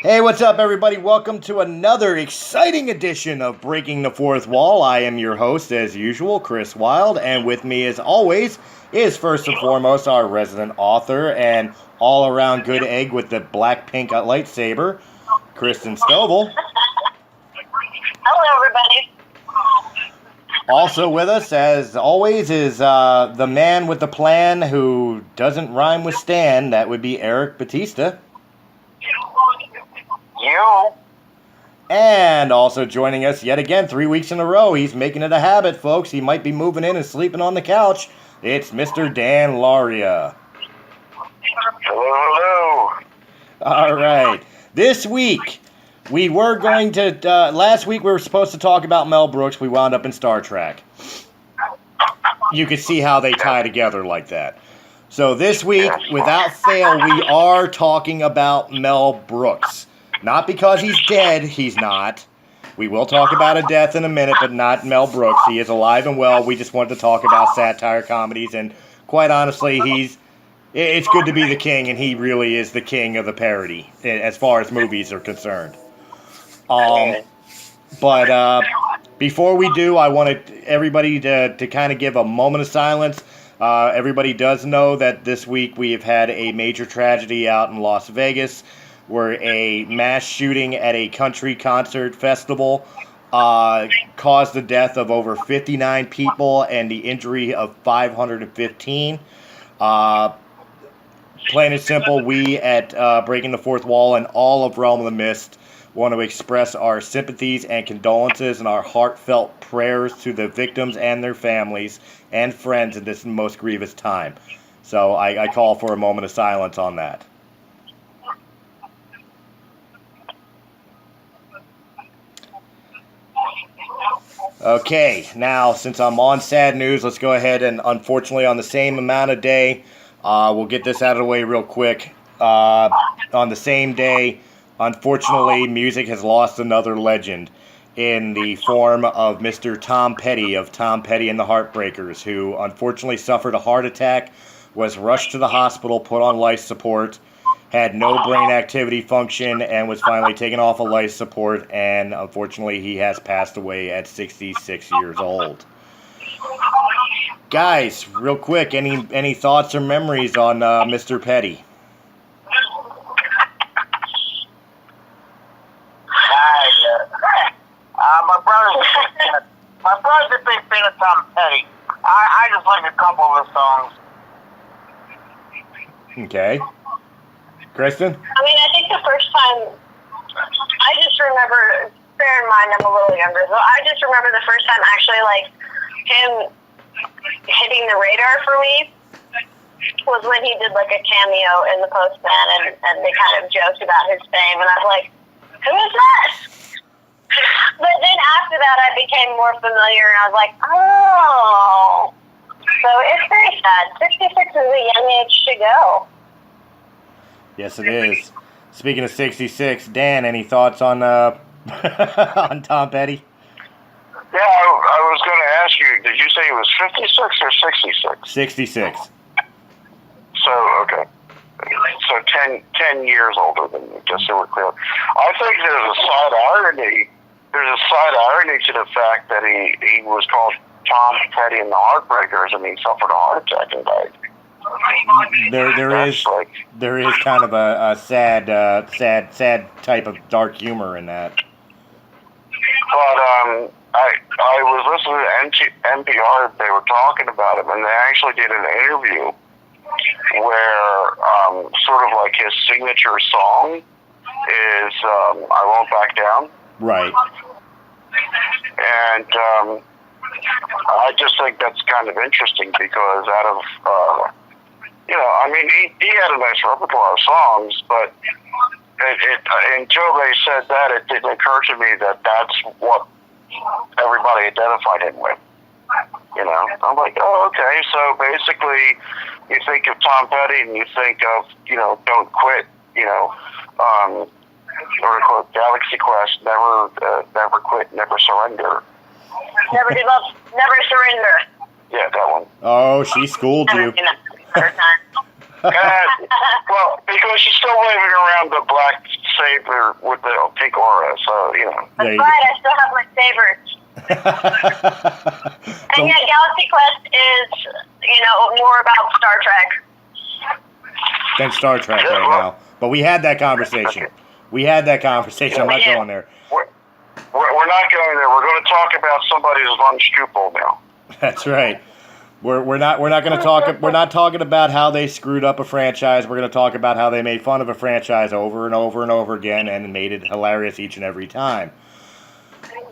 Hey, what's up, everybody? Welcome to another exciting edition of Breaking the Fourth Wall. I am your host, as usual, Chris Wilde, and with me, as always, is first and foremost our resident author and all-around good egg with the black-pink lightsaber, Kristen Stovall. Hello, everybody. Also with us, as always, is the man with the plan who doesn't rhyme with Stan. That would be Eric Batista. You. And also joining us yet again 3 weeks in a row. He's making it a habit, folks. He might be moving in and sleeping on the couch. It's Mr. Dan Laria. Hello. All right. This week, we were going to... last week, we were supposed to talk about Mel Brooks. We wound up in Star Trek. You could see how they tie together like that. So this week, without fail, we are talking about Mel Brooks. Not because he's dead, he's not. We will talk about a death in a minute, but not Mel Brooks. He is alive and well. We just wanted to talk about satire comedies, and quite honestly, it's good to be the king, and he really is the king of the parody, as far as movies are concerned. But before we do, I wanted everybody to kind of give a moment of silence. Everybody does know that this week we have had a major tragedy out in Las Vegas, where a mass shooting at a country concert festival caused the death of over 59 people and the injury of 515. Plain and simple, we at Breaking the Fourth Wall and all of Realm of the Mist want to express our sympathies and condolences and our heartfelt prayers to the victims and their families and friends in this most grievous time. So I call for a moment of silence on that. Okay, now since I'm on sad news, let's go ahead and unfortunately on the same amount of day, we'll get this out of the way real quick. On the same day, unfortunately, music has lost another legend in the form of Mr. Tom Petty of Tom Petty and the Heartbreakers, who unfortunately suffered a heart attack, was rushed to the hospital, put on life support, had no brain activity function, and was finally taken off of life support, and unfortunately he has passed away at 66 years old. Guys, real quick, any thoughts or memories on Mr. Petty? My brother's a big fan of Tom Petty. I just like a couple of his songs. Okay. Kristen? I mean, I think the first time, I just remember, bear in mind I'm a little younger, so I just remember the first time actually, like, him hitting the radar for me was when he did, like, a cameo in The Postman, and they kind of joked about his fame, and I was like, who is that? But then after that, I became more familiar, and I was like, oh. So it's very sad. 66 is a young age to go. Yes, it is. Speaking of 66, Dan, any thoughts on on Tom Petty? Yeah, I was going to ask you, did you say he was 56 or 66? 66. So, okay. So 10 years older than me, just so we're clear. I think there's a side irony. There's a side irony to the fact that he was called Tom Petty and the Heartbreakers, and he suffered a heart attack and died. There is kind of a sad type of dark humor in that. But I was listening to NPR. They were talking about him, and they actually did an interview where sort of like his signature song is "I Won't Back Down." Right. And I just think that's kind of interesting because out of I mean, he had a nice repertoire of songs, but until they said that, it didn't occur to me that that's what everybody identified him with. I'm like, oh, okay. So basically, you think of Tom Petty and you think of, Don't Quit, or quote, Galaxy Quest, never quit, never surrender. Never give up, never surrender. Yeah, that one. Oh, she schooled you. Well, because she's still waving around the black saber with the pink aura. So That's right. I still have my sabers. And yet, Galaxy Quest is, more about Star Trek. Than Star Trek right now. But we had that conversation. Okay. We had that conversation. I'm not going there. We're not going there. We're going to talk about somebody's von Stupel now. That's right. We're not going to talk. We're not talking about how they screwed up a franchise. We're going to talk about how they made fun of a franchise over and over and over again and made it hilarious each and every time.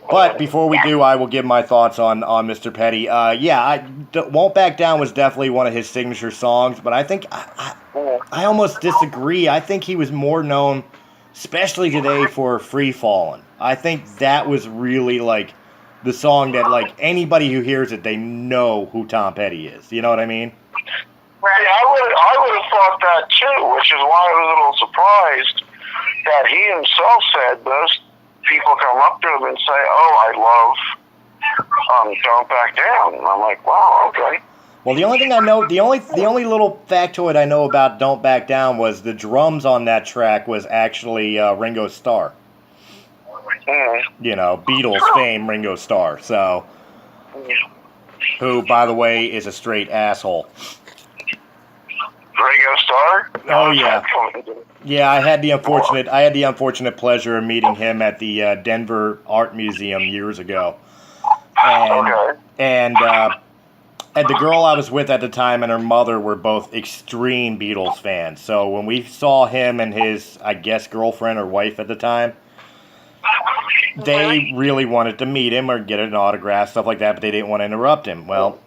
But before we do, I will give my thoughts on Mr. Petty. Won't Back Down was definitely one of his signature songs, but I think I almost disagree. I think he was more known, especially today, for Free Fallin'. I think that was really like the song that like anybody who hears it, they know who Tom Petty is. You know what I mean? Right. I would have thought that too, which is why I was a little surprised that he himself said most people come up to him and say, "Oh, I love Don't Back Down." And I'm like, "Wow, okay." Well, the only thing I know, the only little factoid I know about Don't Back Down was the drums on that track was actually Ringo Starr. Beatles fame Ringo Starr. So, who, by the way, is a straight asshole. Ringo Starr? Oh yeah. Yeah, I had the unfortunate pleasure of meeting him at the Denver Art Museum years ago. And the girl I was with at the time and her mother were both extreme Beatles fans. So when we saw him and his, I guess, girlfriend or wife at the time, they really wanted to meet him or get an autograph, stuff like that, but they didn't want to interrupt him. Well,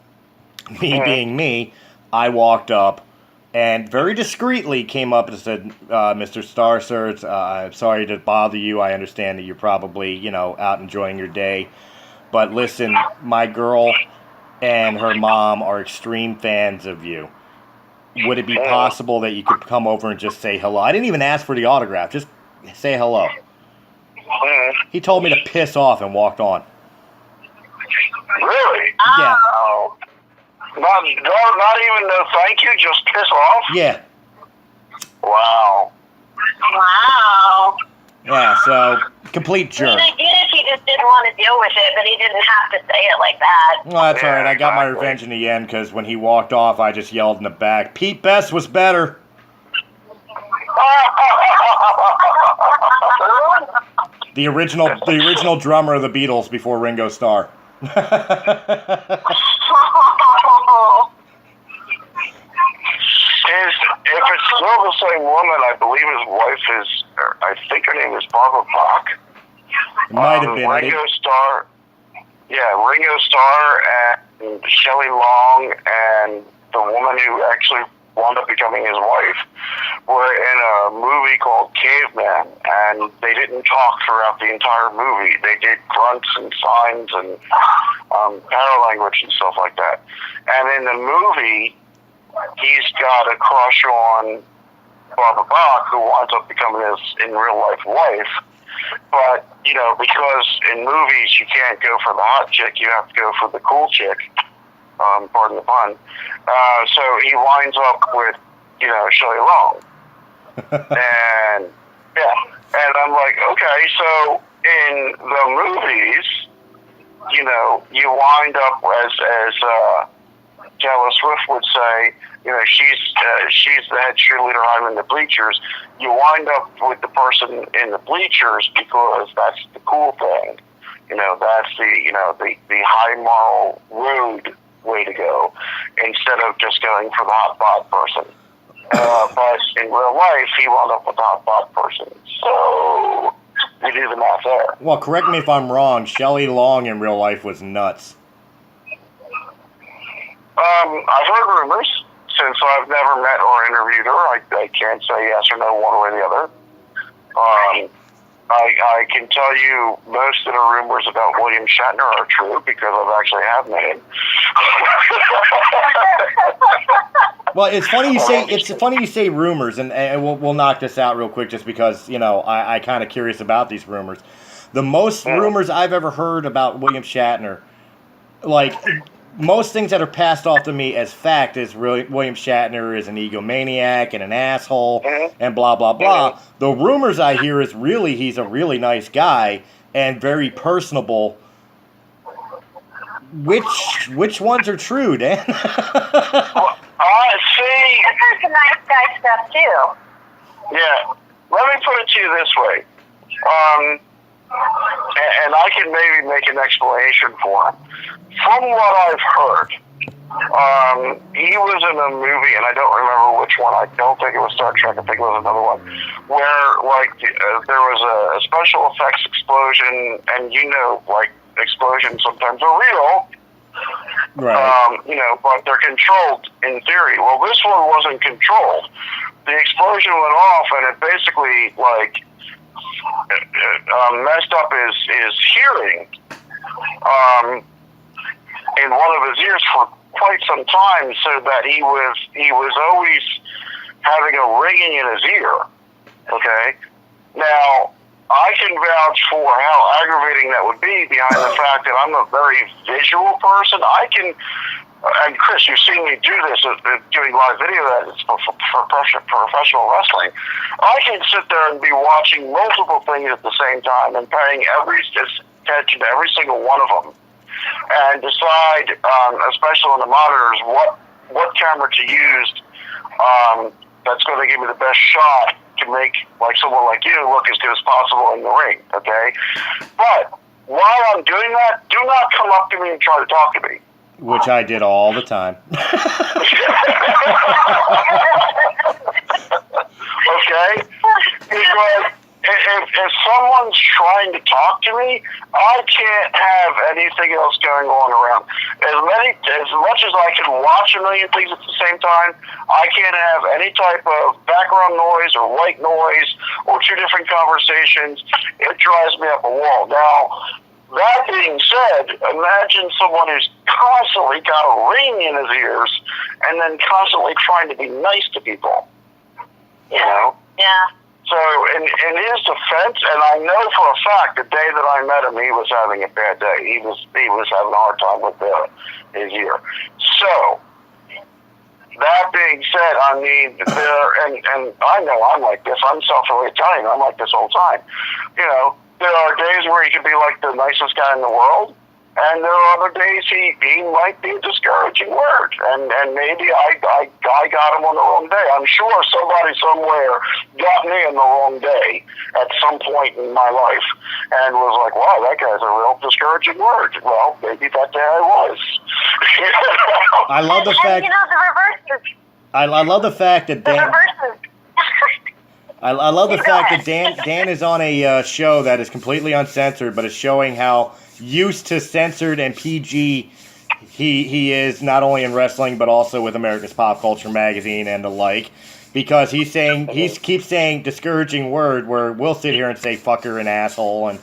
me being me, I walked up and very discreetly came up and said, "Mr. Starr, sir, I'm sorry to bother you. I understand that you're probably, out enjoying your day. But listen, my girl and her mom are extreme fans of you. Would it be possible that you could come over and just say hello?" I didn't even ask for the autograph. Just say hello. He told me to piss off and walked on. Really? Yeah. Oh. Not even no thank you, just piss off? Yeah. Wow. Yeah, so, complete jerk. I mean, I get if he just didn't want to deal with it, but he didn't have to say it like that. Well, that's alright. I got my revenge in the end, because when he walked off, I just yelled in the back, "Pete Best was better." The original drummer of the Beatles before Ringo Starr. If it's still the same woman, I believe his wife is, I think her name is Barbara Bach. It might have been. Ringo Starr. Yeah, Ringo Starr and Shelley Long and the woman who actually wound up becoming his wife were in a movie called Caveman, and they didn't talk throughout the entire movie. They did grunts and signs and paralanguage and stuff like that. And in the movie, he's got a crush on Barbara Bach, who winds up becoming his in real life wife. But because in movies you can't go for the hot chick, you have to go for the cool chick. Pardon the pun. So he winds up with, Shelley Long. And I'm like, okay, so in the movies, you wind up as Taylor Swift would say, she's the head cheerleader, I'm in the bleachers. You wind up with the person in the bleachers because that's the cool thing. That's the high moral road way to go, instead of just going for the hot bod person. But in real life, he wound up with the hot bod person. So you do the math there. Well, correct me if I'm wrong. Shelley Long in real life was nuts. I've heard rumors. Since I've never met or interviewed her, I can't say yes or no one way or the other. I can tell you most of the rumors about William Shatner are true because I've actually have met him. Well, it's funny you say rumors, and we'll knock this out real quick just because I kind of curious about these rumors. The most rumors I've ever heard about William Shatner, like most things that are passed off to me as fact is really William Shatner is an egomaniac and an asshole and blah, blah, blah. The rumors I hear is really he's a really nice guy and very personable. Which ones are true, Dan? Well, I see. I've heard some nice guy stuff too. Yeah. Let me put it to you this way. And I can maybe make an explanation for him. From what I've heard, he was in a movie, and I don't remember which one. I don't think it was Star Trek. I think it was another one, where there was a special effects explosion, and explosions sometimes are real. Right. But they're controlled in theory. Well, this one wasn't controlled. The explosion went off, and it basically messed up his hearing in one of his ears for quite some time, so that he was always having a ringing in his ear. Okay, now I can vouch for how aggravating that would be behind the fact that I'm a very visual person. And Chris, you've seen me do this, doing live video that it's for professional wrestling. I can sit there and be watching multiple things at the same time and paying attention to every single one of them, and decide, especially on the monitors, what camera to use that's going to give me the best shot to make someone like you look as good as possible in the ring. Okay, but while I'm doing that, do not come up to me and try to talk to me. Which I did all the time. Okay? Because if someone's trying to talk to me, I can't have anything else going on around. As much as I can watch a million things at the same time, I can't have any type of background noise or white noise or two different conversations. It drives me up a wall. Now, that being said, imagine someone who's constantly got a ring in his ears and then constantly trying to be nice to people. You know? Yeah. So, in his defense, and I know for a fact, the day that I met him, he was having a bad day. He was having a hard time with his ear. So, that being said, I mean, and I know I'm like this. I'm self-really Italian. I'm like this all the time. You know, there are days where he can be like the nicest guy in the world, and there are other days he might be a discouraging word, and maybe I got him on the wrong day. I'm sure somebody somewhere got me on the wrong day at some point in my life, and was like, wow, that guy's a real discouraging word. Well, maybe that day I was. I love the fact. And, the reverse is. I love the fact that Dan. The reverse is. I love the fact that Dan is on a show that is completely uncensored, but is showing how used to censored and PG he is, not only in wrestling but also with America's Pop Culture magazine and the like, because he keeps saying discouraging word where we'll sit here and say fucker and asshole and.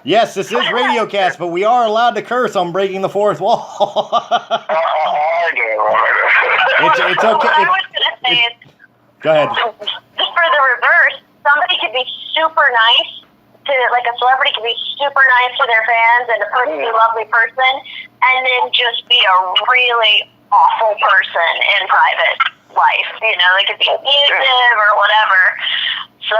Yes, this is Radiocast, but we are allowed to curse on breaking the fourth wall. It's okay. What I was going to say is, go ahead. Just for the reverse, somebody could be super nice to, like a celebrity could be super nice to their fans and a perfectly lovely person, and then just be a really awful person in private life. You know, they could be abusive or whatever. So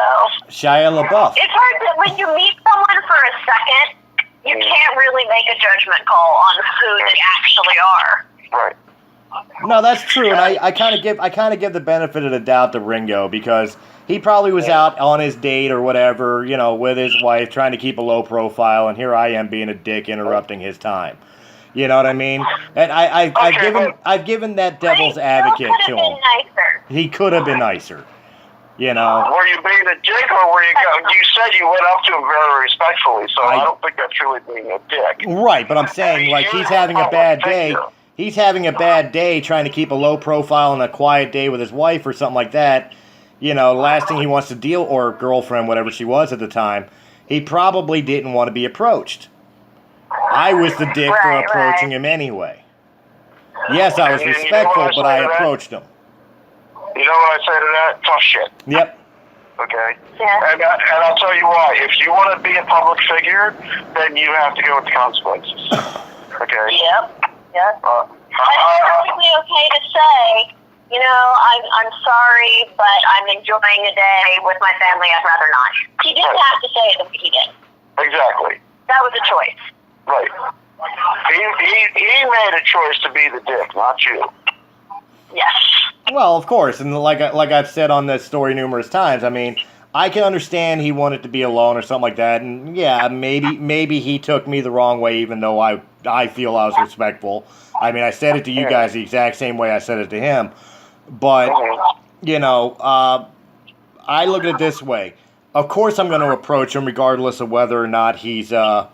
Shia LaBeouf. it's hard to, when you meet someone for a second, you can't really make a judgment call on who they actually are. Right. No, that's true, and I kind of give the benefit of the doubt to Ringo, because he probably was out on his date or whatever, you know, with his wife, trying to keep a low profile, and here I am being a dick, interrupting his time. You know what I mean? And I've given that devil's advocate to him. Nicer. He could have been nicer. You know. Were you being a dick, or were you? You said you went up to him very respectfully, so I don't think that's really being a dick. Right, but I'm saying, like, he's having a bad day. He's having a bad day trying to keep a low profile on a quiet day with his wife or something like that. You know, the last thing he wants to deal, or girlfriend, whatever she was at the time, he probably didn't want to be approached. I was the dick for approaching him anyway. Yes, I was respectful, but I approached him. You know what I say to that? Tough shit. Yep. Okay? Yeah. And I'll tell you why. If you want to be a public figure, then you have to go with the consequences. Okay? Yep. Yep. And it's perfectly okay to say, you know, I'm sorry, but I'm enjoying a day with my family. I'd rather not. He didn't have to say it the way he did. Exactly. That was a choice. Right. He made a choice to be the dick, not you. Yes. Well, of course, and like I've said on this story numerous times, I mean, I can understand he wanted to be alone or something like that, and yeah, maybe he took me the wrong way, even though I feel I was respectful. I mean, I said it to you guys the exact same way I said it to him, but you know, I look at it this way. Of course, I'm going to approach him regardless of whether or not he's trying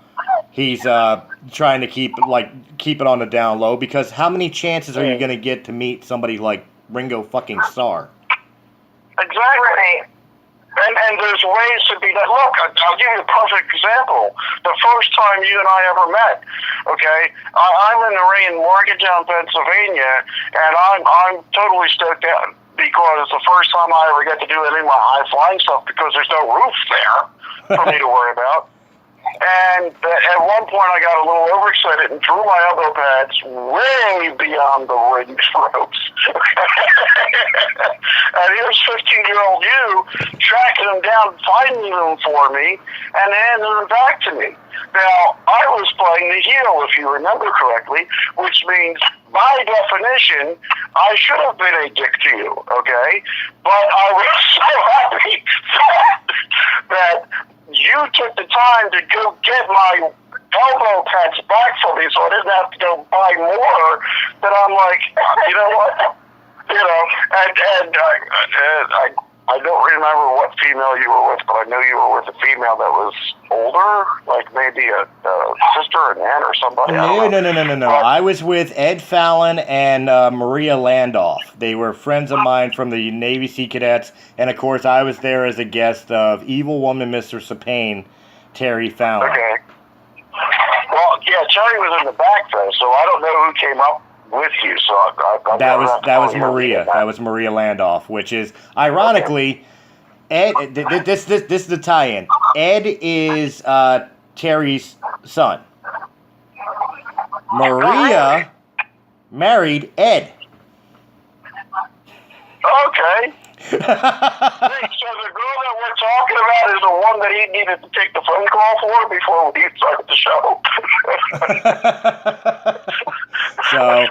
to keep it on the down low, because how many chances are you going to get to meet somebody like Ringo fucking Starr? Exactly. Right. And there's ways to be that. Look, I'll give you a perfect example. The first time you and I ever met, okay, I'm in the ring in Morgantown, Pennsylvania, and I'm totally stoked out because it's the first time I ever get to do any of my high flying stuff because there's no roof there for me to worry about. And at one point, I got a little overexcited and threw my elbow pads way beyond the ring's ropes. And here's 15-year-old you tracking them down, finding them for me, and handing them back to me. Now, I was playing the heel, if you remember correctly, which means, by definition, I should have been a dick to you, okay? But I was so happy that you took the time to go get my elbow pads back for me so I didn't have to go buy more, that I'm like, you know what? You know, and I don't remember what female you were with, but I know you were with a female that was older, like maybe a sister, an aunt, or somebody. No. I was with Ed Fallon and Maria Landoff. They were friends of mine from the Navy Sea Cadets, and of course I was there as a guest of Evil Woman Mr. Sapane, Terry Fallon. Okay. Well, yeah, Terry was in the back though, so I don't know who came up with you. So that was Maria. That was Maria Landoff, which is ironically, Ed. This is the tie-in. Ed is Terry's son. Maria married Ed. Okay. So the girl that we're talking about is the one that he needed to take the phone call for before we started the show. So,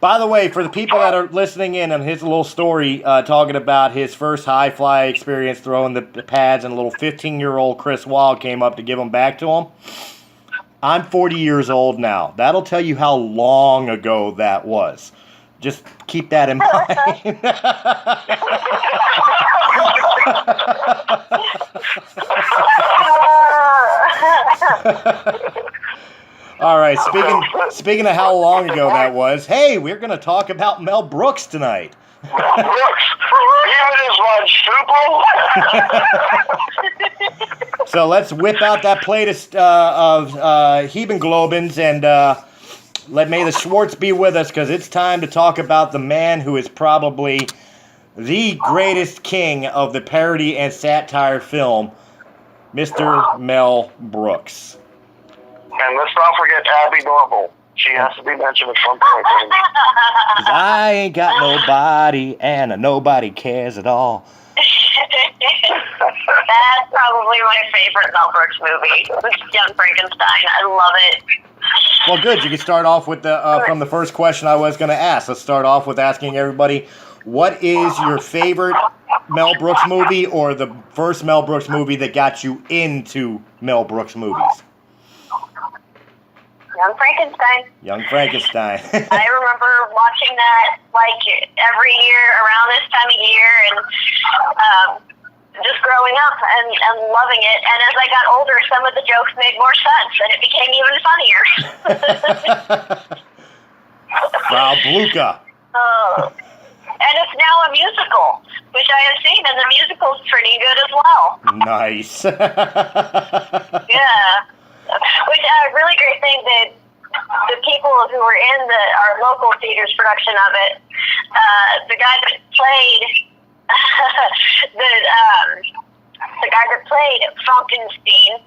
by the way, for the people that are listening in on his little story, talking about his first high fly experience throwing the pads, and a little 15-year-old Chris Wild came up to give them back to him. I'm 40 years old now. That'll tell you how long ago that was. Just keep that in mind. All right, speaking of how long ago that was, hey, we're going to talk about Mel Brooks tonight. Mel Brooks, even his lunch So let's whip out that plate of Hemoglobins and may the Schwartz be with us, because it's time to talk about the man who is probably the greatest king of the parody and satire film, Mr. Mel Brooks. And let's not forget Abby Normal. She has to be mentioned at some point. 'Cause I ain't got nobody, and nobody cares at all. That's probably my favorite Mel Brooks movie. Young Frankenstein. I love it. Well, good. You can start off with from the first question I was going to ask. Let's start off with asking everybody, what is your favorite Mel Brooks movie, or the first Mel Brooks movie that got you into Mel Brooks movies? Young Frankenstein. Young Frankenstein. I remember watching that like every year around this time of year, and just growing up and loving it. And as I got older, some of the jokes made more sense, and it became even funnier. Frau Bluka. And it's now a musical, which I have seen, and the musical's pretty good as well. Nice. Yeah. Which a really great thing that the people who were in our local theater's production of it, the guy that played the guy that played Frankenstein,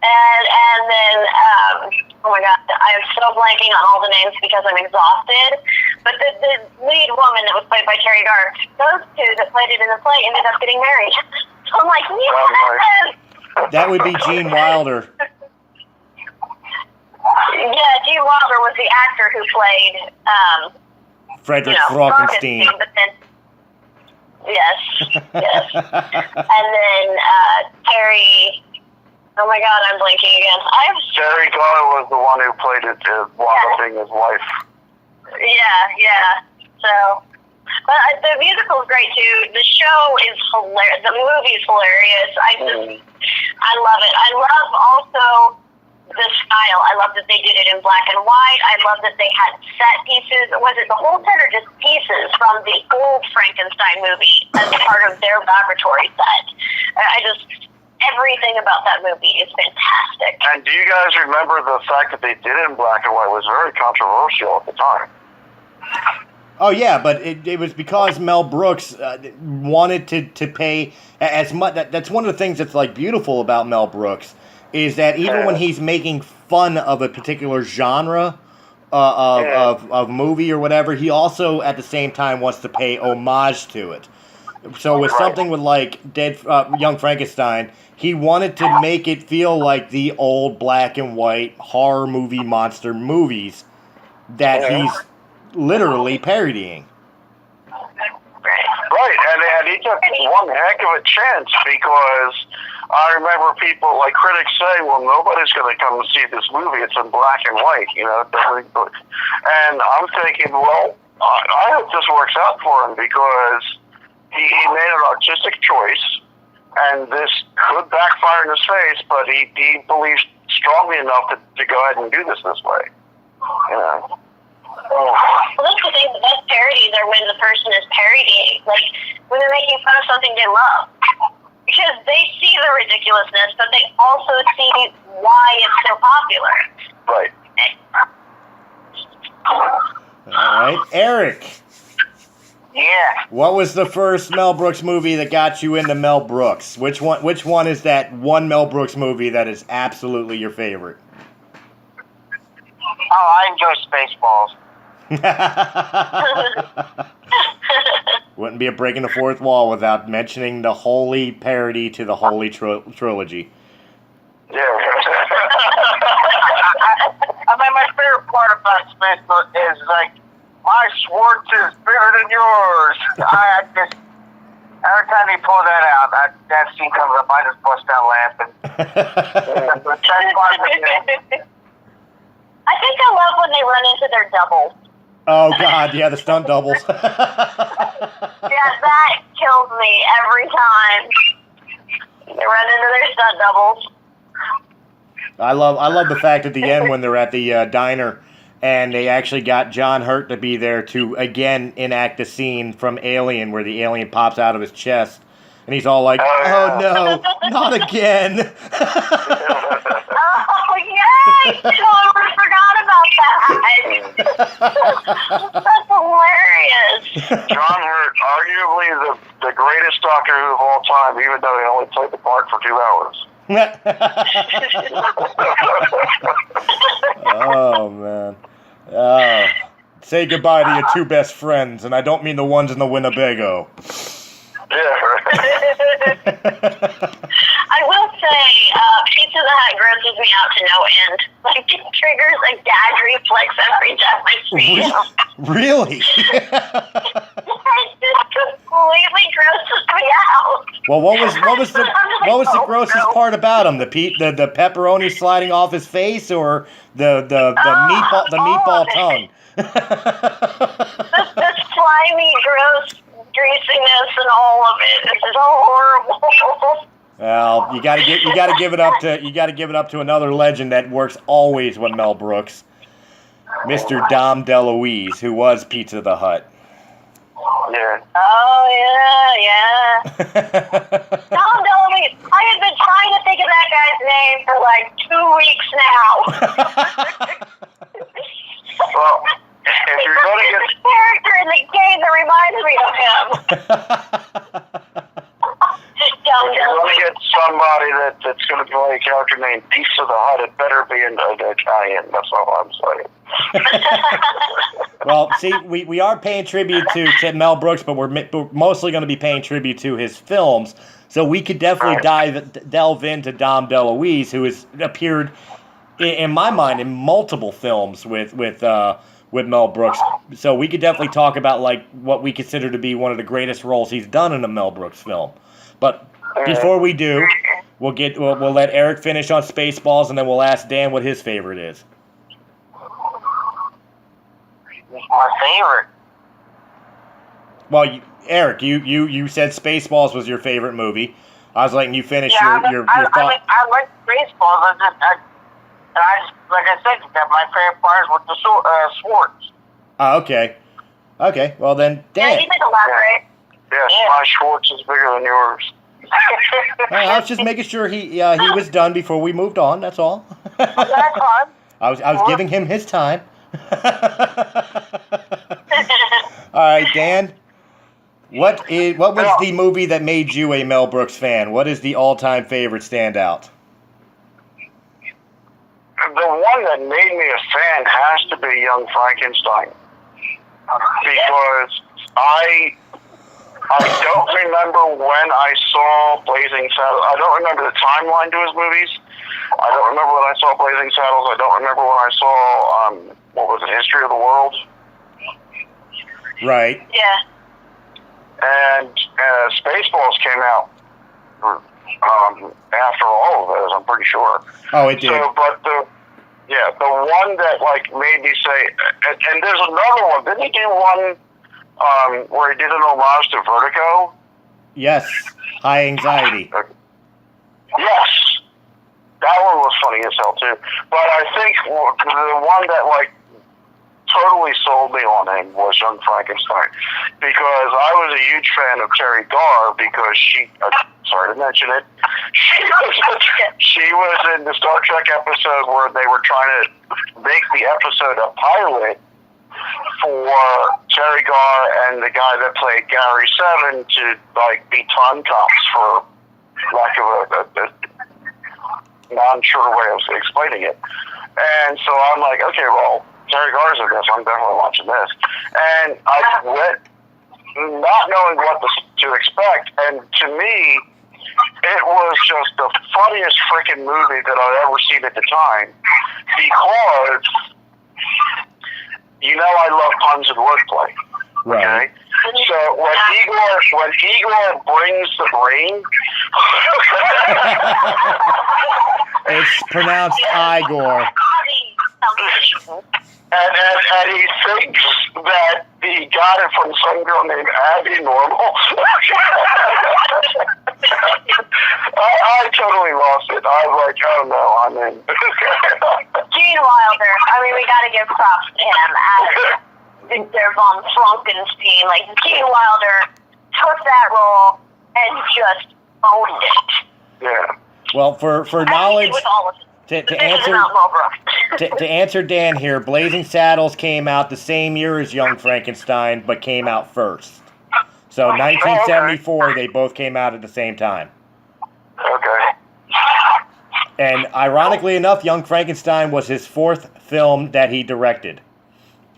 and then oh my god, I'm so blanking on all the names because I'm exhausted. But the lead woman that was played by Terry Garr, those two that played it in the play ended up getting married. So I'm like, yes! That would be Gene Wilder. Yeah, Gene Wilder was the actor who played Frederick Frankenstein. But then, yes. And then Terry. Oh my God, I'm blanking again. Terry Garr was the one who played it, wound up being his wife. Yeah. So, but the musical is great too. The show is hilarious. The movie is hilarious. I love it. I love also the style. I love that they did it in black and white. I love that they had set pieces. Was it the whole set or just pieces from the old Frankenstein movie as part of their laboratory set? Everything about that movie is fantastic. And do you guys remember the fact that they did it in black and white was very controversial at the time? Oh yeah, but it was because Mel Brooks wanted to pay as much. That's one of the things that's like beautiful about Mel Brooks is that even when he's making fun of a particular genre of movie or whatever, he also at the same time wants to pay homage to it. So with something with like Young Frankenstein, he wanted to make it feel like the old black and white horror movie monster movies that he's literally parodying. Right, and he took one heck of a chance because I remember people, like critics say, well, nobody's going to come and see this movie. It's in black and white, And I'm thinking, well, I hope this works out for him because he made an artistic choice, and this could backfire in his face, but he believes strongly enough to go ahead and do this way. Well, that's the thing. The best parodies are when the person is parodying, like when they're making fun of something they love, because they see the ridiculousness, but they also see why it's so popular. Right. All right, Eric. Yeah. What was the first Mel Brooks movie that got you into Mel Brooks? Which one is that one Mel Brooks movie that is absolutely your favorite? Oh, I enjoy Spaceballs. Wouldn't be a breaking the fourth wall without mentioning the holy parody to the holy trilogy. Yeah. I mean, my favorite part about Spaceballs is like, my Schwartz is bigger than yours. I just, every time they pull that out, that scene comes up, I just bust out laughing. I think I love when they run into their doubles. Oh, God, yeah, the stunt doubles. Yeah, that kills me every time. They run into their stunt doubles. I love the fact at the end when they're at the diner and they actually got John Hurt to be there to, again, enact the scene from Alien where the alien pops out of his chest. And he's all like, oh no, not again. Oh, yay! Totally forgot about that. That's hilarious. John Hurt, arguably the greatest Doctor Who of all time, even though he only played the part for 2 hours. Oh, man. Say goodbye to your 2 best friends, and I don't mean the ones in the Winnebago. Yeah, I will say, Pizza the Hut grosses me out to no end. Like, it triggers a gag reflex every time I see him. Really? It just completely grosses me out. Well, what was the grossest part about him? The pepperoni sliding off his face, or the meatball tongue? The slimy, gross greasiness and all of it. This is horrible. Well, you gotta give it up to another legend that works always with Mel Brooks, Mr. Dom DeLuise, who was Pizza the Hut. yeah. Oh yeah. Dom DeLuise. I have been trying to think of that guy's name for like 2 weeks now. somebody that's going to play a character named Pizza the Hut, it better be an Italian. That's all I'm saying. Well, see, we are paying tribute to Mel Brooks, but we're mostly going to be paying tribute to his films. So we could definitely delve into Dom DeLuise, who has appeared, in my mind, in multiple films with Mel Brooks. So we could definitely talk about like what we consider to be one of the greatest roles he's done in a Mel Brooks film. But before we do, we'll let Eric finish on Spaceballs, and then we'll ask Dan what his favorite is. My favorite. Well, Eric, you said Spaceballs was your favorite movie. I was letting you finish your thought. I like Spaceballs. I like I said, that my favorite part is with the Schwartz. Oh, okay. Okay, well then, Dan. Yeah, you can elaborate. Yes, my Schwartz is bigger than yours. I was just making sure he was done before we moved on. That's all. That's fun. I was giving him his time. All right, Dan. What was the movie that made you a Mel Brooks fan? What is the all-time favorite standout? The one that made me a fan has to be Young Frankenstein, because I don't remember when I saw Blazing Saddles. I don't remember the timeline to his movies. I don't remember when I saw Blazing Saddles. I don't remember when I saw what was it, History of the World. Right. Yeah. And Spaceballs came out after all of those, I'm pretty sure. Oh, it did. So, but the one that like made me say, and there's another one. Didn't he do one where he did an homage to Vertigo? Yes. High Anxiety. Yes, that one was funny as hell too. But I think the one that like totally sold me on him was Young Frankenstein, because I was a huge fan of Terry Garr, because she, sorry to mention it, she was in the Star Trek episode where they were trying to make the episode a pilot for Terry Garr and the guy that played Gary Seven to like be time cops, for lack of a non-sure way of explaining it. And so I'm like, okay, well, Terry Garr's in this, I'm definitely watching this. And I went not knowing what to expect, and to me, it was just the funniest freaking movie that I'd ever seen at the time, because, you know, I love puns and wordplay. Right. Okay? So when Igor brings the rain, It's pronounced Igor. And he thinks that he got it from some girl named Abby Normal. I totally lost it. I was like, oh no, I'm in. Gene Wilder. I mean, we got to give props to him as Victor von Frankenstein. Like, Gene Wilder took that role and just owned it. Yeah. Well, for knowledge, with all of it. to answer Dan here, Blazing Saddles came out the same year as Young Frankenstein, but came out first. So 1974, they both came out at the same time. Okay. And ironically enough, Young Frankenstein was his fourth film that he directed.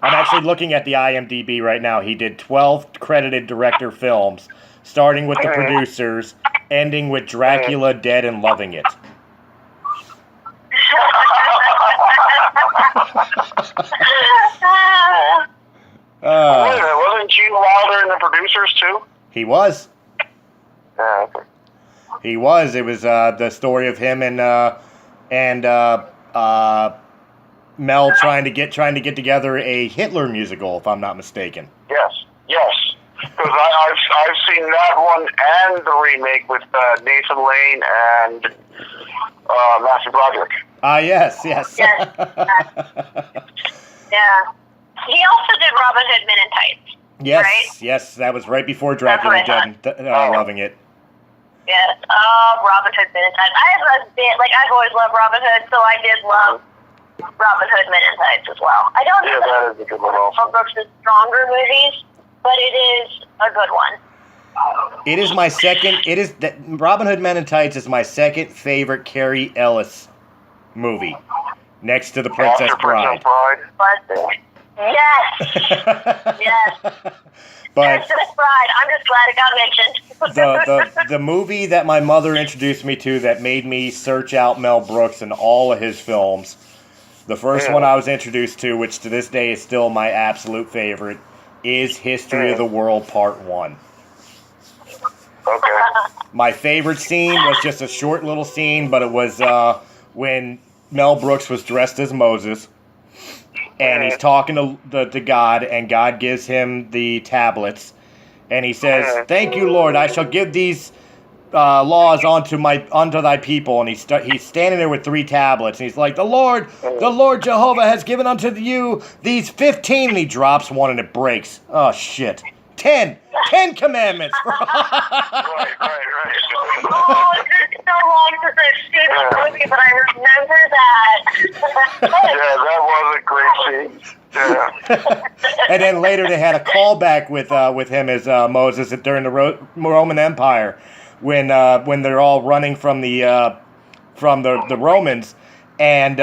I'm actually looking at the IMDb right now. He did 12 credited director films, starting with The Producers, ending with Dracula, Dead and Loving It. Wait a minute, wasn't Gene Wilder in The Producers too? He was. Yeah, okay. He was. It was the story of him and Mel trying to get together a Hitler musical, if I'm not mistaken. Yes. Because I've seen that one and the remake with Nathan Lane and Matthew Broderick. Yes. Yes. Yeah. He also did Robin Hood Men in Tights. Yes, right? Yes, that was right before Dracula, Dead and Loving It. Yes. Robin Hood Men in Tights. I've always loved Robin Hood, so I did love Robin Hood Men in Tights as well. I don't know that is a good one also. Mel Brooks' stronger movies, but it is a good one. It is my second. It is that Robin Hood Men in Tights is my second favorite Carrie Ellis movie, next to The Princess After Bride. Princess Bride. Yes. Yes. But Princess Bride. I'm just glad it got mentioned. the movie that my mother introduced me to that made me search out Mel Brooks and all of his films. The first one I was introduced to, which to this day is still my absolute favorite, is History of the World Part 1. Okay. My favorite scene was just a short little scene, but it was when Mel Brooks was dressed as Moses, and he's talking to God, and God gives him the tablets, and he says, "Thank you, Lord, I shall give these laws unto thy people." And he's standing there with 3 tablets, and he's like, the Lord Jehovah has given unto you these 15, and he drops one and it breaks. Oh shit. 10 commandments. Right. Oh, it's been so long since I've seen this movie, but I remember that. Yeah, that was a great scene. Yeah. And then later they had a callback with him as Moses during the Roman Empire, when they're all running from the Romans, and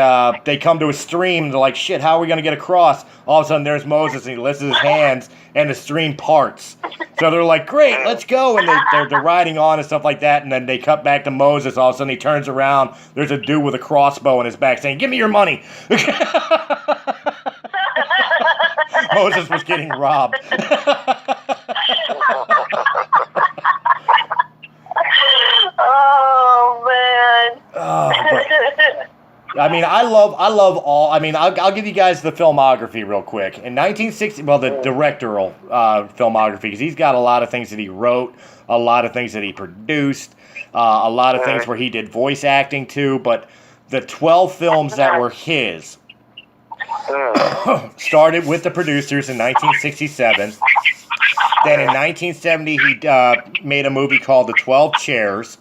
they come to a stream, and they're like, shit, how are we going to get across? All of a sudden there's Moses, and he lifts his hands, and the stream parts. So they're like, great, let's go, and they're riding on and stuff like that, and then they cut back to Moses. All of a sudden he turns around, there's a dude with a crossbow in his back saying, give me your money. Moses was getting robbed. Oh man. I mean, I love all. I mean, I'll give you guys the filmography real quick. In 1960, well, the directorial filmography, because he's got a lot of things that he wrote, a lot of things that he produced, a lot of things where he did voice acting too. But the 12 films that were his started with the producers in 1967. Then in 1970, he made a movie called The 12 Chairs.